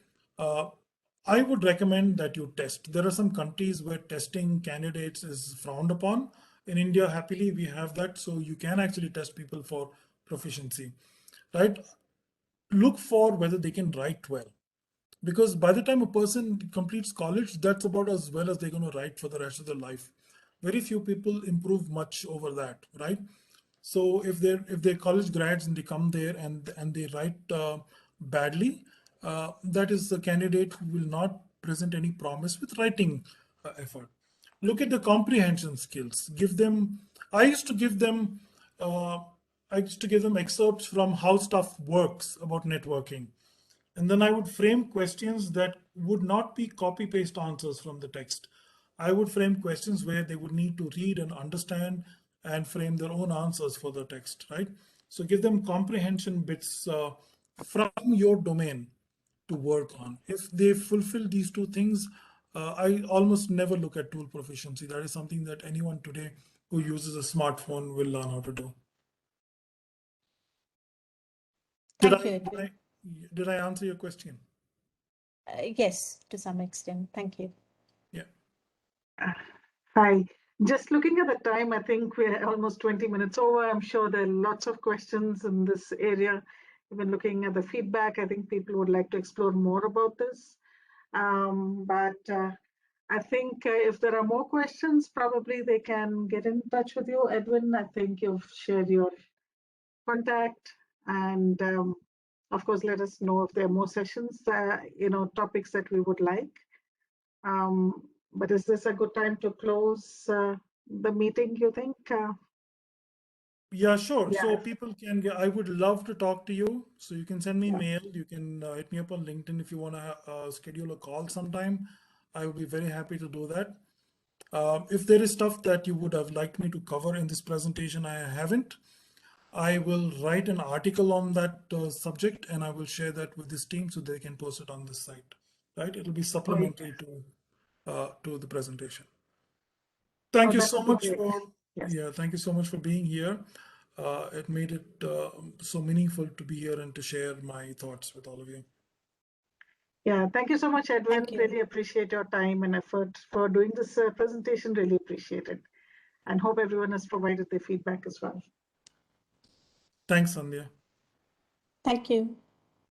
I would recommend that you test. There are some countries where testing candidates is frowned upon. In India, happily, we have that. So you can actually test people for proficiency, right? Look for whether they can write well. Because by the time a person completes college, that's about as well as they're going to write for the rest of their life. Very few people improve much over that, right? So if they're college grads and they come there and they write badly, that is the candidate who will not present any promise with writing effort. Look at the comprehension skills. Give them. I used to give them. I used to give them excerpts from how stuff works about networking. And then I would frame questions that would not be copy paste answers from the text. I would frame questions where they would need to read and understand and frame their own answers for the text, right? So give them comprehension bits from your domain to work on. If they fulfill these two things, I almost never look at tool proficiency. That is something that anyone today who uses a smartphone will learn how to do. Thank you, Edwin. Did I answer your question? Yes, to some extent. Thank you. Yeah. Hi. Just looking at the time, I think we're almost 20 minutes over. I'm sure there are lots of questions in this area. Even looking at the feedback, I think people would like to explore more about this. But I think if there are more questions, probably they can get in touch with you. Edwin, I think you've shared your contact, and of course, let us know if there are more sessions, topics that we would like. But is this a good time to close the meeting, you think? Yeah, sure. Yeah. So people can get, I would love to talk to you. So you can send me mail. You can hit me up on LinkedIn if you want to schedule a call sometime. I would be very happy to do that. If there is stuff that you would have liked me to cover in this presentation, I haven't, I will write an article on that subject and I will share that with this team so they can post it on this site, right? It'll be supplementary to the presentation. Thank you so much for, thank you so much for being here. It made it so meaningful to be here and to share my thoughts with all of you. Yeah, thank you so much, Edwin. Thank you. Really appreciate your time and effort for doing this presentation. Really appreciate it. And hope everyone has provided their feedback as well. Thanks, Sandhya. Thank you.